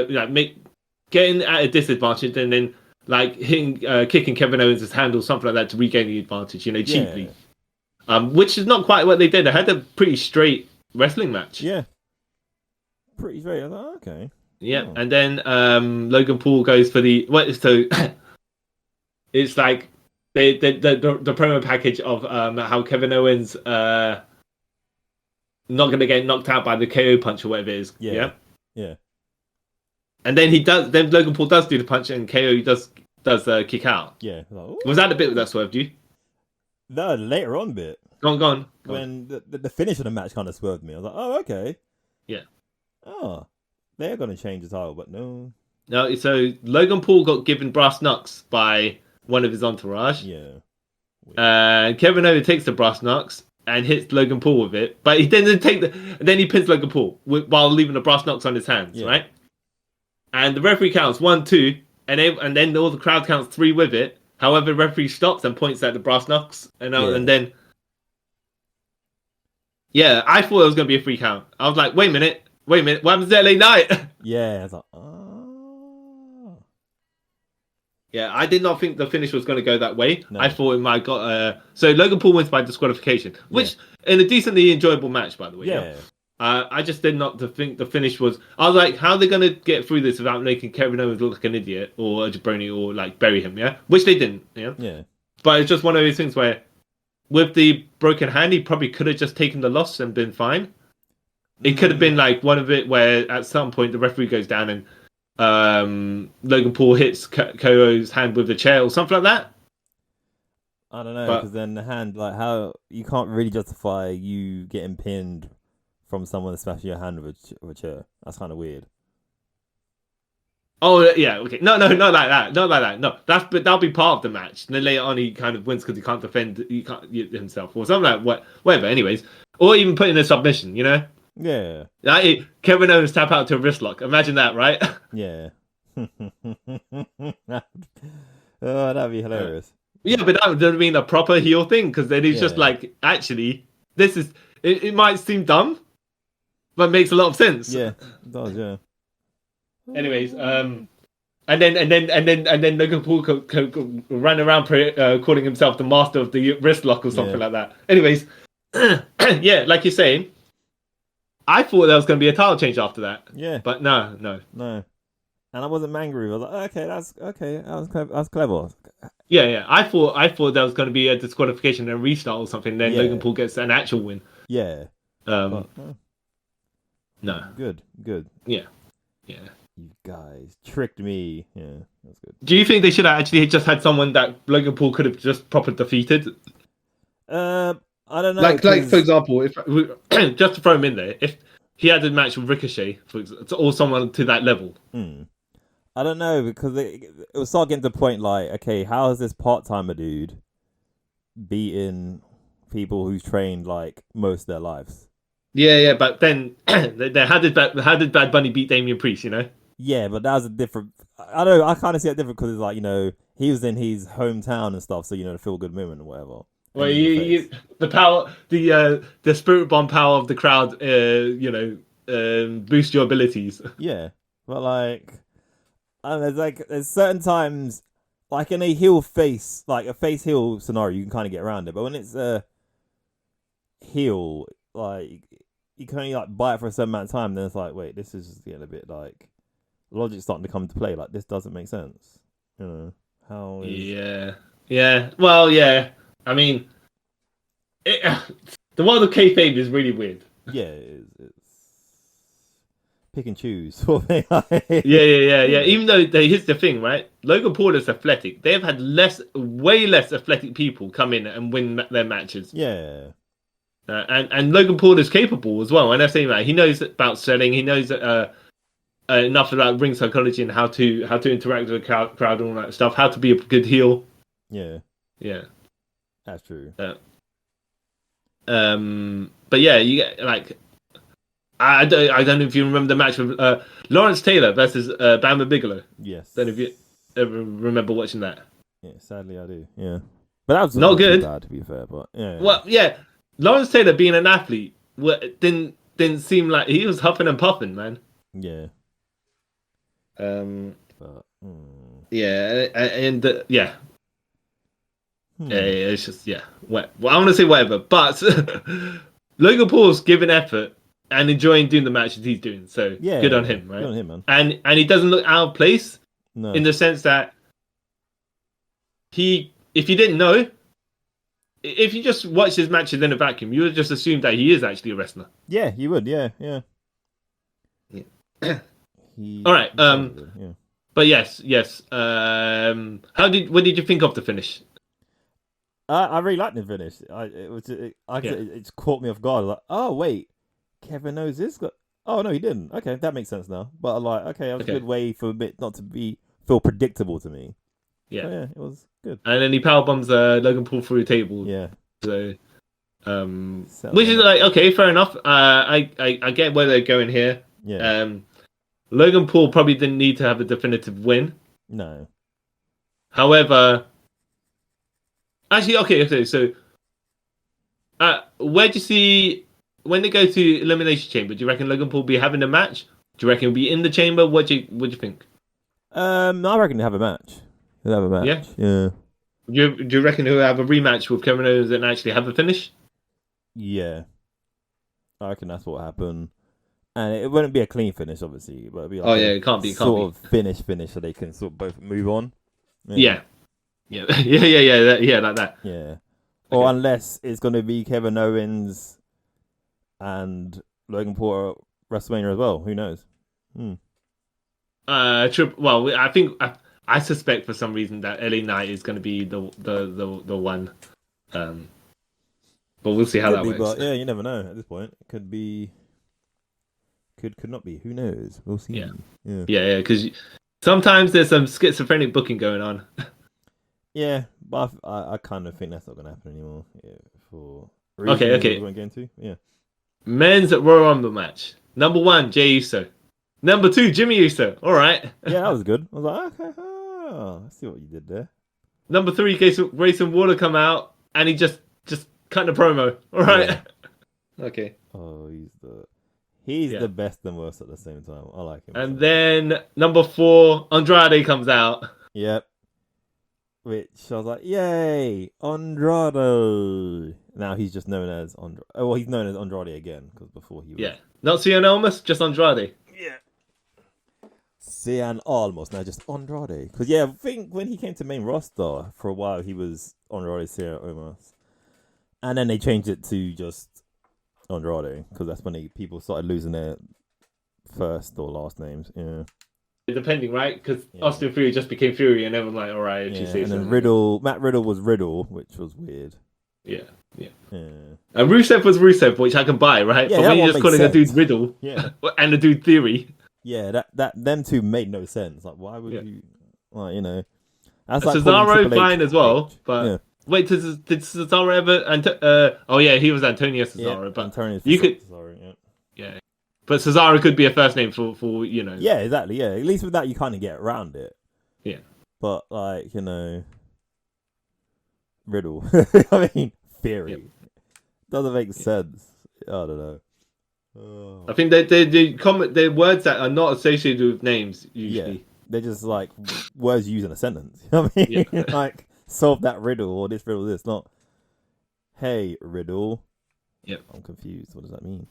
getting at a disadvantage, and then kicking Kevin Owens' hand or something like that to regain the advantage. Cheaply. Which is not quite what they did. They had a pretty straight wrestling match. Yeah. Pretty straight. I was like, okay. Yeah, and then Logan Paul goes for the so it's like the promo package of how Kevin Owens not going to get knocked out by the KO punch or whatever it is. Yeah. And then Then Logan Paul does do the punch, and KO does kick out. Yeah. Like, was that the bit that swerved you? No, later on bit. Go on. When the finish of the match kind of swerved me. I was like, oh, okay. Yeah. Oh, they're going to change the title, but no. No, so Logan Paul got given brass knucks by one of his entourage. Yeah. Kevin Owens takes the brass knucks and hits Logan Paul with it, but he then he pins Logan Paul while leaving the brass knucks on his hands, right? And the referee counts 1, 2, and then all the crowd counts 3 with it. However, the referee stops and points at the brass knucks, and then, I thought it was going to be a free count. I was like, wait a minute, what happens to LA Knight? Yeah, I was like, oh. Yeah, I did not think the finish was going to go that way. No. I thought it might have got... So Logan Paul wins by disqualification, which in a decently enjoyable match, by the way. Yeah. I just did not think the finish was... I was like, how are they going to get through this without making Kevin Owens look like an idiot or a jabroni or bury him, yeah? Which they didn't, yeah? Yeah. But it's just one of those things where with the broken hand, he probably could have just taken the loss and been fine. It could have been one of it where at some point the referee goes down and Logan Paul hits KO's hand with the chair or something like that. I don't know, because then the hand, how you can't really justify you getting pinned from someone smashing your hand with a chair. That's kind of weird. Oh yeah, okay. No, not like that. No, that'll be part of the match. And then later on, he kind of wins because he can't defend himself or something whatever. Anyways, or even put in a submission. Yeah. Kevin Owens tap out to a wrist lock. Imagine that, right? Yeah. Oh, that'd be hilarious. Yeah, but that would mean a proper heel thing, because then he's just like, actually, this is. It might seem dumb, but it makes a lot of sense. Yeah, it does. Yeah. Anyways, and then Logan Paul ran around calling himself the master of the wrist lock or something like that. Anyways, yeah, like you're saying, I thought there was going to be a title change after that. Yeah, but no. And I wasn't angry. I was like, okay, that's okay. That's clever. Yeah. I thought there was going to be a disqualification and restart or something. Then Logan Paul gets an actual win. Yeah. No. Good. Yeah. You guys tricked me. Yeah, that's good. Do you think they should have actually just had someone that Logan Paul could have just properly defeated? I don't know. Like for example, if just to throw him in there, if he had a match with Ricochet, or someone to that level. I don't know, because it was start getting to the point like, okay, how is this part-timer dude beating people who's trained like most of their lives? Yeah, but then how did Bad Bunny beat Damian Priest? You know. Yeah, but that was a different. I don't know. I kind of see it different because it's like, he was in his hometown and stuff, so the feel good moment or whatever. Well, the power, the spirit bomb power of the crowd, boost your abilities. Yeah, but like, I don't know. There's certain times, like in a heel face, like a face heel scenario, you can kind of get around it. But when it's a heel, like you can only like buy it for a certain amount of time. Then it's like, wait, this is just getting a bit like logic's starting to come into play. Like this doesn't make sense. How? Yeah. Well, yeah. I mean, the world of kayfabe is really weird. Yeah, it's pick and choose sort of thing. Yeah. Even though here's the thing, right? Logan Paul is athletic. They have had way less athletic people come in and win their matches. Yeah. And Logan Paul is capable as well. And I'm saying that he knows about selling. He knows enough about ring psychology and how to interact with the crowd and all that stuff. How to be a good heel. Yeah. That's true. But yeah, you get like I don't know if you remember the match with Lawrence Taylor versus Bam Bigelow. Yes. Don't know if you ever remember watching that. Yeah, sadly I do. Yeah, but that was not good. Bad, to be fair, but yeah. Well, yeah, Lawrence Taylor being an athlete didn't seem like he was huffing and puffing, man. Yeah. But, yeah, and yeah. Yeah, it's just well, I want to say whatever, but Logan Paul's giving effort and enjoying doing the matches he's doing, so good on him, right? Good on him, man. And he doesn't look out of place in the sense that if you didn't know, if you just watch his matches in a vacuum, you would just assume that he is actually a wrestler. Yeah, you would. Yeah. All right. But yes. What did you think of the finish? I really liked the finish. It just caught me off guard. Like, oh wait, Kevin Owens is got. Oh no, he didn't. Okay, that makes sense now. But I'm like, okay, that was a good way for a bit not to feel predictable to me. Yeah, so, yeah, it was good. And then he power bombs Logan Paul through a table. Yeah. So, which is like, okay, fair enough. I get where they're going here. Yeah. Logan Paul probably didn't need to have a definitive win. No. However, actually, okay. So, where do you see when they go to Elimination Chamber? Do you reckon Logan Paul will be having a match? Do you reckon he'll be in the chamber? What do you think? I reckon he'll have a match. He'll have a match. Yeah. Do you reckon he'll have a rematch with Kevin Owens and actually have a finish? Yeah. I reckon that's what happened. And it wouldn't be a clean finish, obviously, but it'd be like it can't be sort of finish, so they can sort of both move on. Yeah, like that. Yeah, or unless it's going to be Kevin Owens and Logan Paul at WrestleMania as well. Who knows? Well, I think I suspect for some reason that LA Knight is going to be the one. But we'll see how that works. But yeah, you never know at this point. It could be. Could not be. Who knows? We'll see. Yeah. Because sometimes there's some schizophrenic booking going on. Yeah, but I kind of think that's not going to happen anymore. Yeah, for okay. We're going to. Yeah. Men's Royal Rumble match. Number 1, Jey Uso. Number 2, Jimmy Uso. All right. Yeah, that was good. I was like, okay, I see what you did there. Number 3, Grayson Waller come out and he just cut the promo. All right. Yeah. Okay. Oh, he's the best and worst at the same time. I like him. And then number 4, Andrade comes out. Yep. Which I was like, yay, Andrade. Now he's just known as Andrade. Oh, well, he's known as Andrade again because before he was. Yeah. Not Cien Almas, just Andrade. Yeah. Cien Almas, now just Andrade. Because, yeah, I think when he came to main roster, for a while he was Andrade Cien Almas. And then they changed it to just Andrade because that's when people started losing their first or last names. Yeah. Depending, right? Because Austin Fury just became Fury, and everyone's like, all right, and then Matt Riddle was Riddle, which was weird. Yeah. And Rusev was Rusev, which I can buy, right? Yeah, but when you're just calling a dude Riddle, and a dude Theory, them two made no sense. Like, why would you? Like, that's like Cesaro fine as well, but wait, did Cesaro ever? Oh yeah, he was Antonio Cesaro, but Antonio you could, Cesaro, yeah. But Cesaro could be a first name for. Yeah, exactly. Yeah, at least with that you kind of get around it. Yeah. But like Riddle. I mean, Theory doesn't make sense. I don't know. Oh. I think they're words that are not associated with names usually. Yeah, they're just like words used in a sentence. You know what I mean? Yeah. Like solve that riddle or this riddle. This not. Hey, riddle. Yep. I'm confused. What does that mean?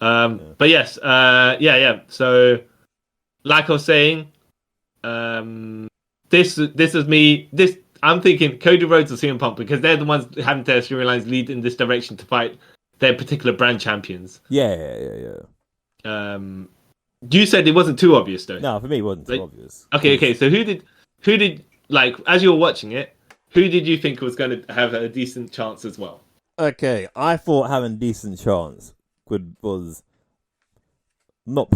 But yes, yeah. So, like I was saying, this is me. I'm thinking Cody Rhodes or CM Punk because they're the ones having their storylines lead in this direction to fight their particular brand champions. Yeah. You said it wasn't too obvious though. No, for me it wasn't too obvious. Okay. So who did like as you were watching it? Who did you think was going to have a decent chance as well? Okay, I thought having decent chance was not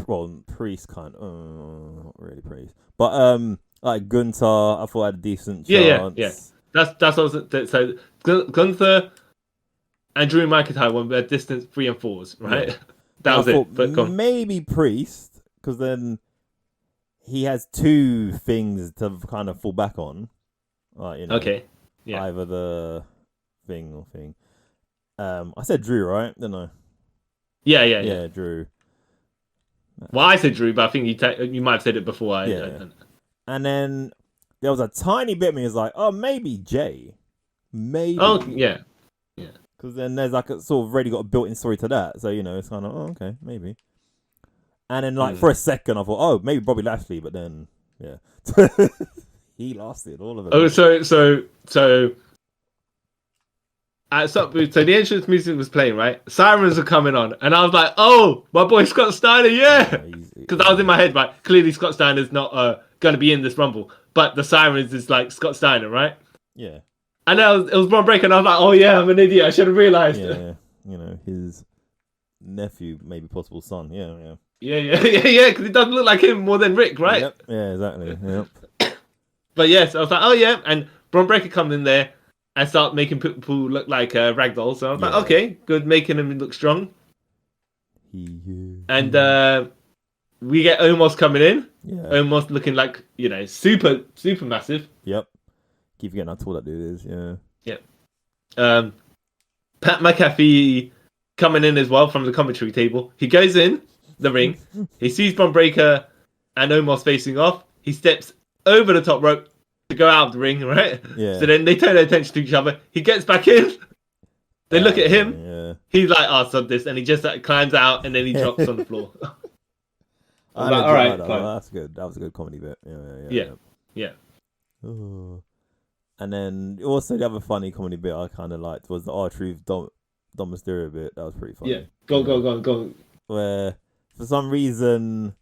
Priest kind not really Priest, but like Gunther, I thought had a decent chance. Yeah. That's also so Gunther and Drew McIntyre won at distance 3 and 4s, right? Yeah. That was it. But maybe Priest because then he has 2 things to kind of fall back on. Okay. Yeah. Either the thing or thing. I said Drew, right? Didn't I? Yeah, Drew. Well, I said Drew, but I think you might have said it before. And then there was a tiny bit of me was like, oh, maybe Jay. Maybe. Oh, yeah. Because then there's like a sort of already got a built-in story to that. So, it's kind of, okay, maybe. And then like for a second I thought, oh, maybe Bobby Lashley, but then, yeah. He lost it, all of it. Oh, so so the entrance music was playing, right? Sirens are coming on, and I was like, "Oh, my boy Scott Steiner, yeah!" Because I was in my head, right? Clearly, Scott Steiner's not going to be in this Rumble, but the Sirens is like Scott Steiner, right? Yeah. And it was Braun Breaker, and I was like, "Oh yeah, I'm an idiot. I should have realized." Yeah, his nephew, maybe possible son. Yeah. Because he doesn't look like him more than Rick, right? Yep. Yeah, exactly. Yep. But yes, I was like, "Oh yeah," and Braun Breaker comes in there. And start making people look like ragdolls. So I was like, okay, good, making them look strong. And we get Omos coming in. Yeah. Omos looking like, super, super massive. Yep. Keep forgetting how tall that dude is, yeah. Yep. Pat McAfee coming in as well from the commentary table. He goes in the ring. He sees Braun Breaker and Omos facing off. He steps over the top rope to go out of the ring, right? Yeah. So then they turn their attention to each other. He gets back in. They look at him. Yeah. He's like, "Oh, sod this," and he just climbs out and then he drops on the floor. All right, that's good. That was a good comedy bit. Yeah. Oh. And then also the other funny comedy bit I kind of liked was the R-Truth Dom Mysterio bit. That was pretty funny. Yeah, go. Where for some reason,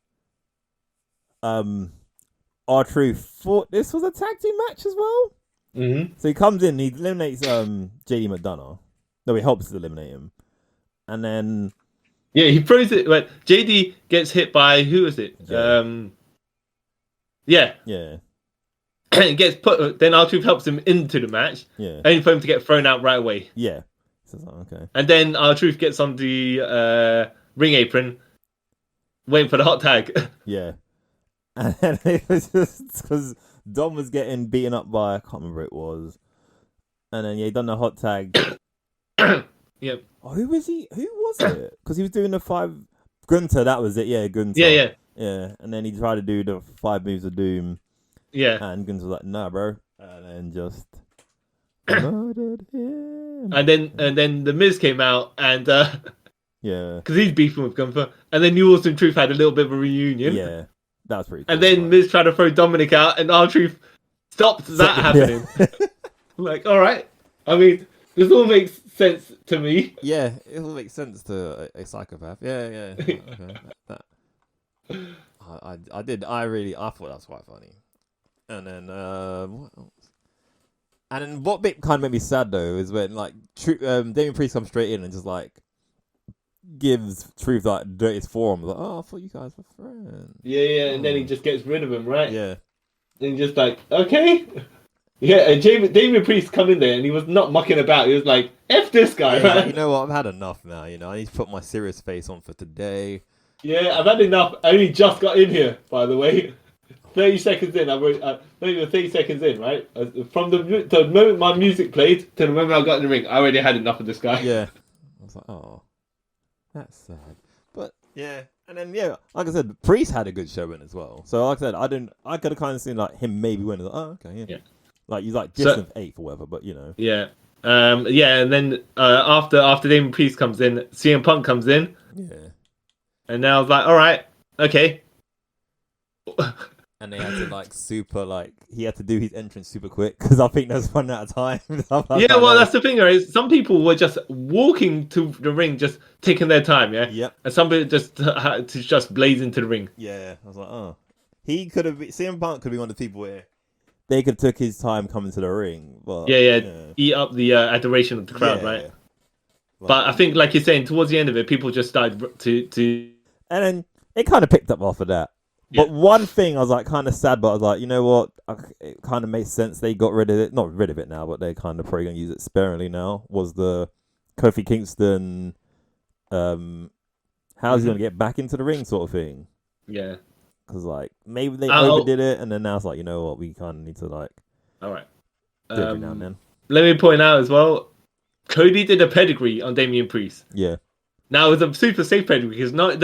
R-Truth thought this was a tag team match as well. Mm-hmm. So he comes in, he eliminates JD McDonough. No, he helps to eliminate him. And then... Yeah, he throws it... But JD gets hit by... Who is it? Yeah. It gets put... Then R-Truth helps him into the match. Yeah. Only for him to get thrown out right away. Yeah. So, okay. And then R-Truth gets on the ring apron, waiting for the hot tag. Yeah. And then it was just because Dom was getting beaten up by, I can't remember who it was. And then he done the hot tag. Yep. Oh, who was he? Who was it? Because he was doing the 5 Gunther. That was it. Yeah, Gunther. Yeah. And then he tried to do the 5 moves of doom. Yeah. And Gunther was like, "Nah, bro," and then just murdered him. And then the Miz came out and yeah, because he's beefing with Gunther, and then New Awesome Truth had a little bit of a reunion. Yeah, that was pretty cool. And then Miz tried to throw Dominic out, and R-Truth stopped that happening. Like, all right. I mean, this all makes sense to me. Yeah, it all makes sense to a psychopath. Yeah. Okay. I thought that was quite funny. And then what else? And then what bit kind of made me sad though is when like Damien Priest comes straight in and just like gives Truth like dirtiest form. Like, oh, I thought you guys were friends. Yeah, and then he just gets rid of him, right? Yeah. And just like, okay. Yeah, and Damien Priest come in there and he was not mucking about. He was like, F this guy, right? Like, you know what? I've had enough now. You know, I need to put my serious face on for today. Yeah, I've had enough. I only just got in here, by the way. 30 seconds in, 30 seconds in, right? From the moment my music played to the moment I got in the ring, I already had enough of this guy. Yeah. I was like, oh, that's sad. But, yeah. And then, yeah, like I said, Priest had a good showing as well. So, like I said, I could have kind of seen like him maybe winning. Like, oh, okay, yeah. Like, he's like distant 8th or whatever, but, you know. Yeah. And then after Damien Priest comes in, CM Punk comes in. Yeah. And now I was like, all right, okay. And they had to he had to do his entrance super quick because I think there's running out of time. Yeah, well, that's the thing, right? Some people were just walking to the ring, just taking their time, yeah? Yep. And some people just had to just blaze into the ring. Yeah, I was like, oh. He could have, CM Punk could be one of the people where they could have took his time coming to the ring. But, yeah. Eat up the adoration of the crowd, right? But I think, like you're saying, towards the end of it, people just started to... And then it kind of picked up after that. But one thing I was like kind of sad, but I was like, you know what? It kind of makes sense. They got rid of it. Not rid of it now, but they kind of probably going to use it sparingly now. Was the Kofi Kingston, how's he going to get back into the ring sort of thing? Yeah. Because like maybe they overdid it, and then now it's like, you know what? We kind of need to like. All right. Do every now and then. Let me point out as well, Cody did a pedigree on Damien Priest. Yeah. Now, it was a super safe pedigree because not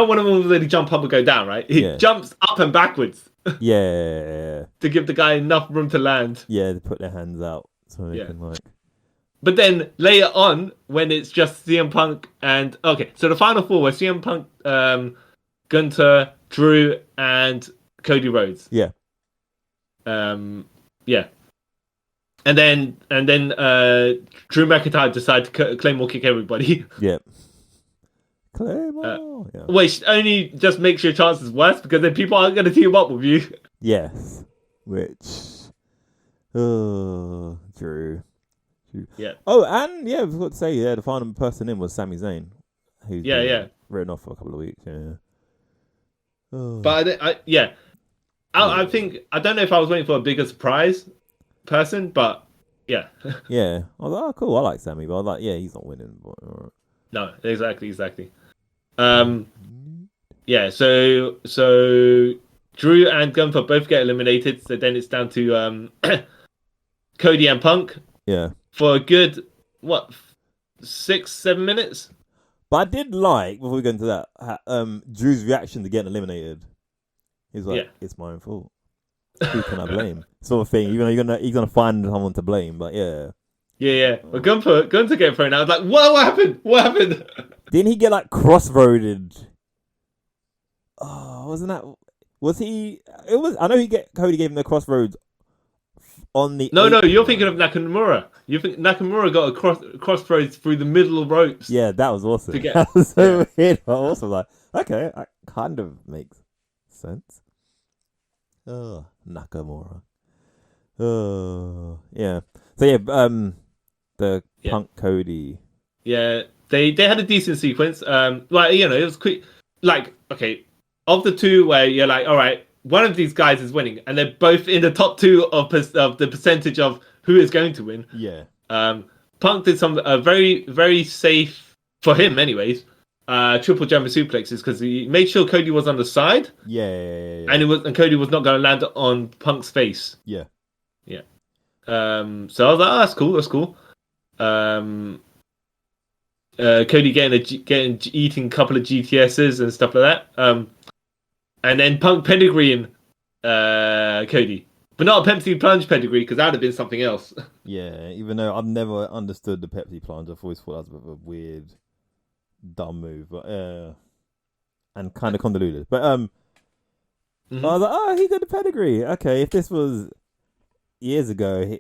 one of them will really jump up and go down, right? He jumps up and backwards. Yeah. To give the guy enough room to land. Yeah, to put their hands out so they can like. But then later on, when it's just CM Punk and so the final 4 were CM Punk, Gunther, Drew, and Cody Rhodes. Yeah. Yeah. And then Drew McIntyre decided to Claymore kick everybody. Yep. Claymore. Which only just makes your chances worse because then people aren't going to team up with you. Yes. Which. Oh, Drew. Yeah. Oh, and I forgot to say, the final person in was Sami Zayn. Who's written off for a couple of weeks. Yeah. Oh. But I think I don't know if I was waiting for a bigger surprise person, but yeah. Yeah. I was like, oh, cool. I like Sammy, but I was like, yeah, he's not winning. But, all right. No, exactly. Yeah. So Drew and Gunther both get eliminated. So then it's down to Cody and Punk. Yeah. For a good 6-7 minutes. But I did like, before we go into that, Drew's reaction to getting eliminated. He's like, it's my own fault. Who can I blame? Sort of thing. He's gonna find someone to blame, but yeah. Yeah. Well, Gunther get thrown out. I was like, what happened? What happened? Didn't he get like crossroaded? Oh, wasn't that? Was he? It was. I know Cody gave him the crossroads on the. No, you're thinking of Nakamura. You think Nakamura got a crossroads through the middle of ropes? Yeah, that was awesome. That was so weird. But also like, okay, that kind of makes sense. Oh, Nakamura. Oh, yeah. So yeah, the Punk Cody. Yeah, they had a decent sequence. It was quick. Like, okay, of the two where you're like, all right, one of these guys is winning, and they're both in the top 2 of the percentage of who is going to win. Yeah. Punk did some very, very safe for him, anyways. triple German suplexes because he made sure Cody was on the side. Yeah. And Cody was not going to land on Punk's face. Yeah. So I was like, oh, that's cool. Cody eating a couple of GTSs and stuff like that. And then Punk pedigreeing Cody, but not a Pepsi plunge pedigree because that would have been something else. Yeah, even though I've never understood the Pepsi plunge, I've always thought that was a bit of a weird, dumb move, but and kind of convoluted. But I was like, oh, he did the pedigree. Okay, if this was years ago,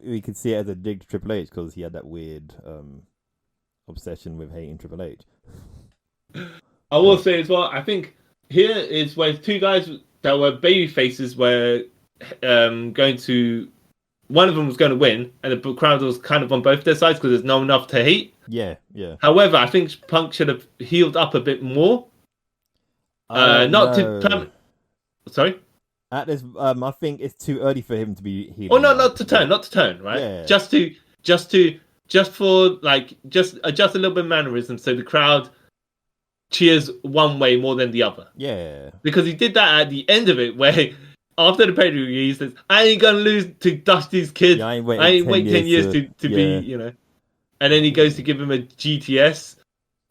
we could see it as a dig to Triple H because he had that weird obsession with hating Triple H. I will say as well, I think here is where two guys that were baby faces were going to. One of them was going to win, and the crowd was kind of on both their sides because there's no enough to hate. Yeah. However, I think Punk should have healed up a bit more. Sorry. At this, I think it's too early for him to be healing. Oh no, not to turn, right? Yeah. Just for adjust a little bit of mannerism so the crowd cheers one way more than the other. Yeah. Because he did that at the end of it, where after the pay-per-view he says, "I ain't gonna lose to Dusty's kid. Yeah, I ain't waiting 10 years to be, you know." And then he goes to give him a GTS,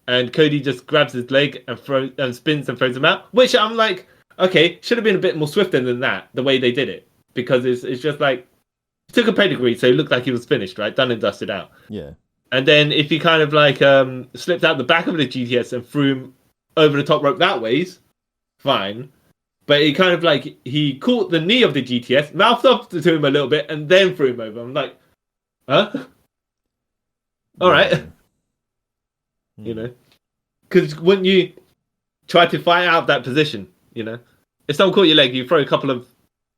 and Cody just grabs his leg and spins and throws him out. Which I'm like, okay, should have been a bit more swifter than that, the way they did it. Because it's just like, he took a pedigree, so it looked like he was finished, right? Done and dusted out. Yeah. And then if he kind of like slipped out the back of the GTS and threw him over the top rope that ways, fine. But he kind of like, he caught the knee of the GTS, mouthed off to him a little bit, and then threw him over. I'm like, huh? All right. You know? Because when you try to fight out of that position, you know? If someone caught your leg, you throw a couple of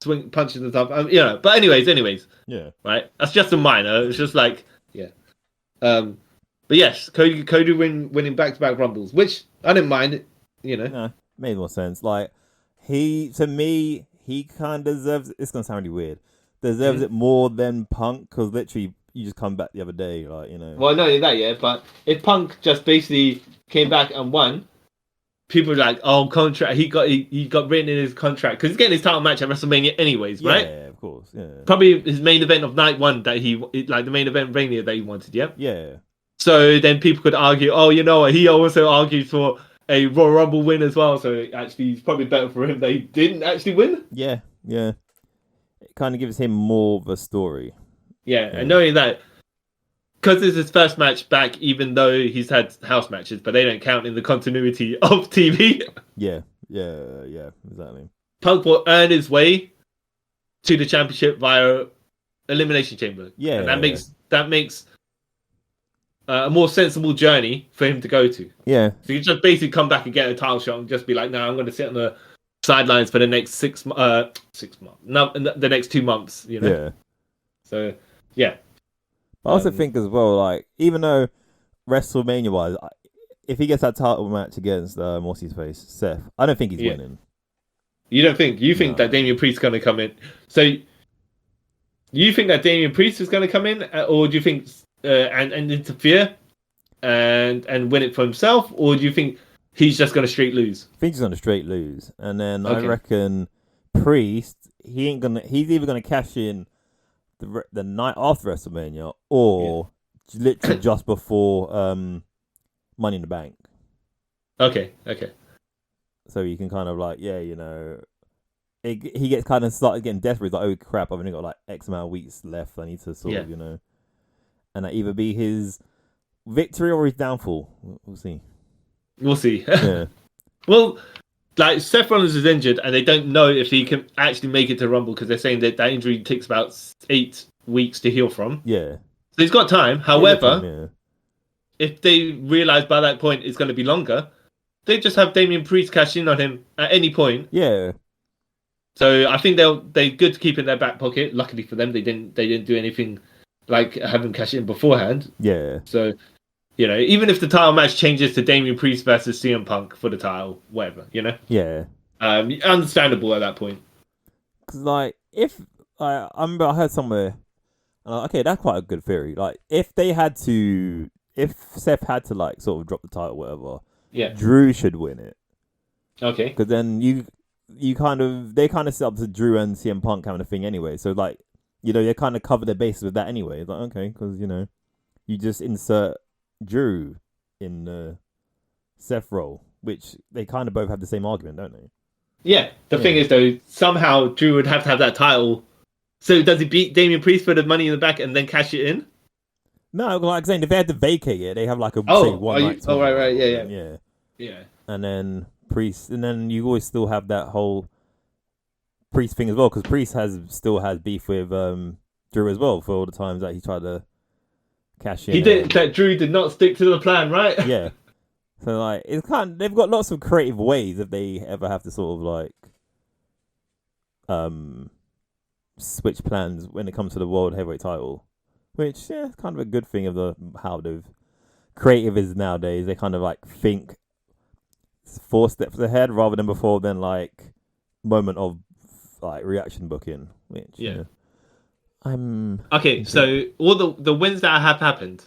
swing punches and stuff, you know. But anyways. Yeah. Right? That's just a minor. It's just like, yeah. But yes, Cody winning back-to-back Rumbles, which I didn't mind, you know. No, made more sense. Like, he kind of deserves it. It's going to sound really weird. Deserves it more than Punk, because literally, you just come back the other day, like, you know. Well, not only that, yeah, but if Punk just basically came back and won, people are like, oh, contract, he got written in his contract, because he's getting his title match at WrestleMania anyways, right? Yeah, of course, yeah. Probably his main event of night one that the main event Mania that he wanted, yeah? Yeah. So then people could argue, oh, you know what, he also argued for a Royal Rumble win as well, so actually it's probably better for him that he didn't actually win. Yeah. It kind of gives him more of a story. Yeah, and knowing that, because it's his first match back, even though he's had house matches, but they don't count in the continuity of TV. Yeah, exactly. Punk will earn his way to the championship via Elimination Chamber. Yeah, and that makes a more sensible journey for him to go to. Yeah. So you just basically come back and get a title shot and just be like, no, I'm going to sit on the sidelines for the next 6 months. No, the next 2 months, you know? Yeah. So, yeah. I also think as well, like, even though WrestleMania-wise, if he gets that title match against what's his face, Seth, I don't think he's winning. You don't think? You think that Damian Priest is going to come in? So, you think that Damian Priest is going to come in, or do you think and interfere and win it for himself, or do you think he's just going to straight lose? I think he's going to straight lose, and then I reckon Priest, he's either going to cash in the night after WrestleMania, or literally just before Money in the Bank. Okay. So you can kind of like, you know, he gets kind of started getting desperate. He's like, oh crap, I've only got like X amount of weeks left. I need to sort of, you know, and that either be his victory or his downfall. We'll see. Yeah. Well, like, Seth Rollins is injured, and they don't know if he can actually make it to Rumble, because they're saying that injury takes about 8 weeks to heal from. Yeah. So he's got time. However, if they realise by that point it's going to be longer, they just have Damian Priest cash in on him at any point. Yeah. So I think they're good to keep in their back pocket. Luckily for them, they didn't do anything like have him cash in beforehand. Yeah. So, you know, even if the title match changes to Damian Priest versus CM Punk for the title, whatever, you know? Yeah. Understandable at that point. Because, like, if... I remember I heard somewhere... okay, that's quite a good theory. Like, if Seth had to, like, sort of drop the title, whatever, Drew should win it. Okay. Because then they kind of set up to Drew and CM Punk kind of thing anyway. So like, they kind of cover their bases with that anyway. It's like, okay, because you just insert Drew in the Seth role, which they kind of both have the same argument, don't they? Yeah. The thing is though, somehow Drew would have to have that title. So does he beat Damian Priest for the Money in the Bank and then cash it in? No, like I'm saying, if they had to vacate it, they have like a one night. Right, yeah. And then Priest, and then you always still have that whole Priest thing as well, because Priest still has beef with Drew as well for all the times that he tried to cash in. That Drew did not stick to the plan, right? Yeah. So like they've got lots of creative ways if they ever have to sort of like switch plans when it comes to the World Heavyweight title. Which, is kind of a good thing of how the creative is nowadays. They kind of like think 4 steps ahead rather than before, then like moment of like reaction booking. Which I'm okay. So all the wins that have happened,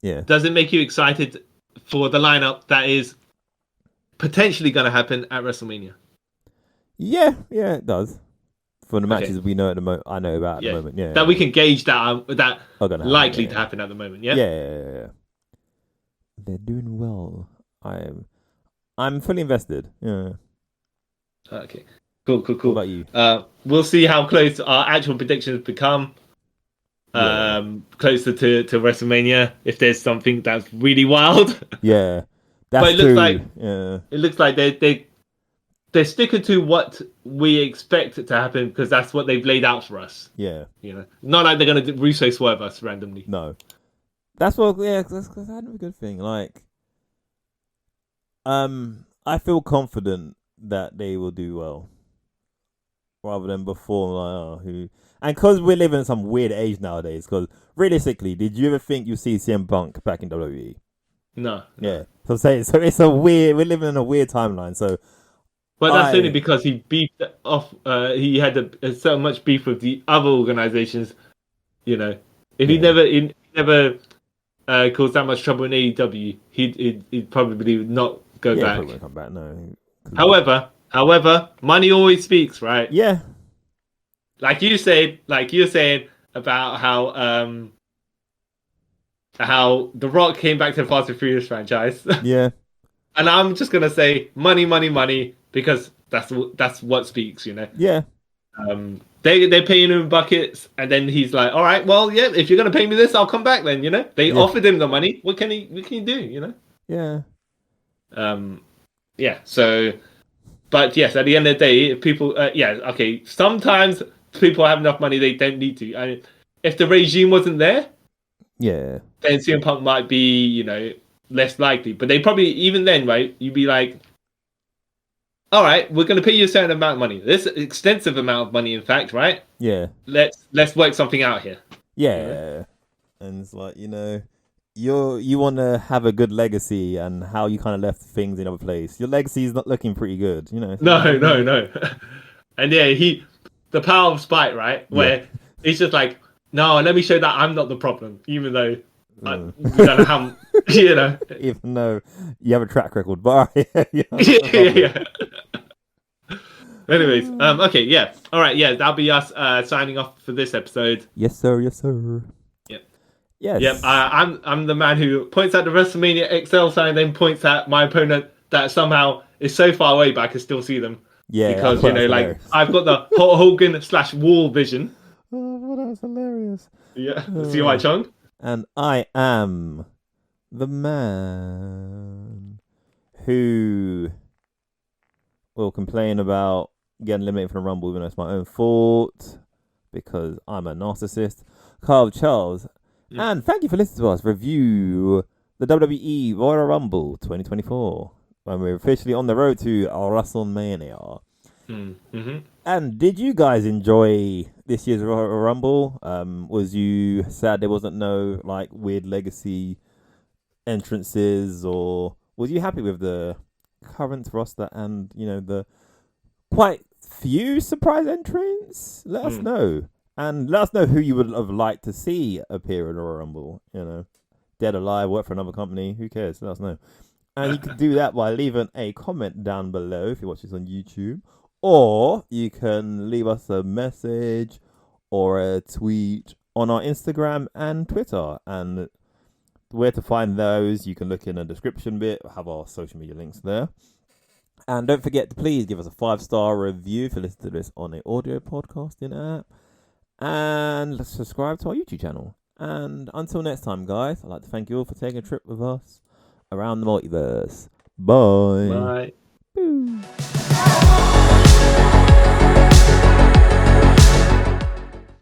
does it make you excited for the lineup that is potentially going to happen at WrestleMania? Yeah, it does. For the matches we know at the moment, I know about at the moment, that we can gauge that likely to happen at the moment, yeah. They're doing well. I'm fully invested. Yeah. Okay. Cool. What about you? We'll see how close our actual predictions become. Closer to WrestleMania, if there's something that's really wild. Yeah, but it looks like they're sticking to what we expect it to happen because that's what they've laid out for us. Yeah. Not like they're going to Russo swerve us randomly. No. That's what, that's kind of a good thing. Like, I feel confident that they will do well. Rather than before, and because we're living in some weird age nowadays, because realistically, did you ever think you'd see CM Punk back in WWE? No. Yeah. So I'm saying, we're living in a weird timeline, so. But that's only because he beefed off. He had so much beef with the other organizations. If he never caused that much trouble in AEW, he'd probably not go back. Probably won't come back. No. However, money always speaks, right? Yeah. Like you're saying about how The Rock came back to the Fast and Furious franchise. Yeah. And I'm just gonna say money, because that's what speaks, Yeah. They're paying him buckets, and then he's like, all right, well, yeah, if you're gonna pay me this, I'll come back then. They offered him the money. What can he do? Yeah. Yeah. So, but yes, at the end of the day, if people, sometimes people have enough money they don't need to. I mean, if the regime wasn't there, then CM Punk might be, less likely. But they probably, even then, right, you'd be like, all right, we're going to pay you a certain amount of money. This extensive amount of money, in fact, right? Yeah. Let's work something out here. Yeah. And it's like, you want to have a good legacy, and how you kind of left things in other place. Your legacy is not looking pretty good, No. And the power of spite, right? Where it's just like, no, let me show that I'm not the problem, even though we don't know how, Even though you have a track record, but yeah. Anyways, okay, yeah. All right, yeah, that'll be us signing off for this episode. Yes, sir. Yep. Yes. Yep. I'm the man who points at the WrestleMania XL sign, then points at my opponent that somehow is so far away, but I can still see them. Yeah. Because I've got the Hogan/Wall vision. Oh, well, that's hilarious. Yeah. See you, right, Chung? And I am the man who will complain about getting eliminated from the Rumble even though it's my own fault because I'm a narcissist. Carl Charles. Yeah. And thank you for listening to us review the WWE Royal Rumble 2024 when we're officially on the road to WrestleMania. Mm-hmm. And did you guys enjoy this year's Royal Rumble? Was you sad there wasn't no weird legacy entrances, or was you happy with the current roster and the quite few surprise entrants? Let us know, and let us know who you would have liked to see appear in Royal Rumble. Dead, alive, work for another company, who cares? Let us know. And you can do that by leaving a comment down below if you watch this on YouTube. Or you can leave us a message or a tweet on our Instagram and Twitter. And where to find those, you can look in the description bit. We'll have our social media links there. And don't forget to please give us a 5-star review if you listen to this on an audio podcasting app. And subscribe to our YouTube channel. And until next time, guys, I'd like to thank you all for taking a trip with us around the multiverse. Bye. Bye.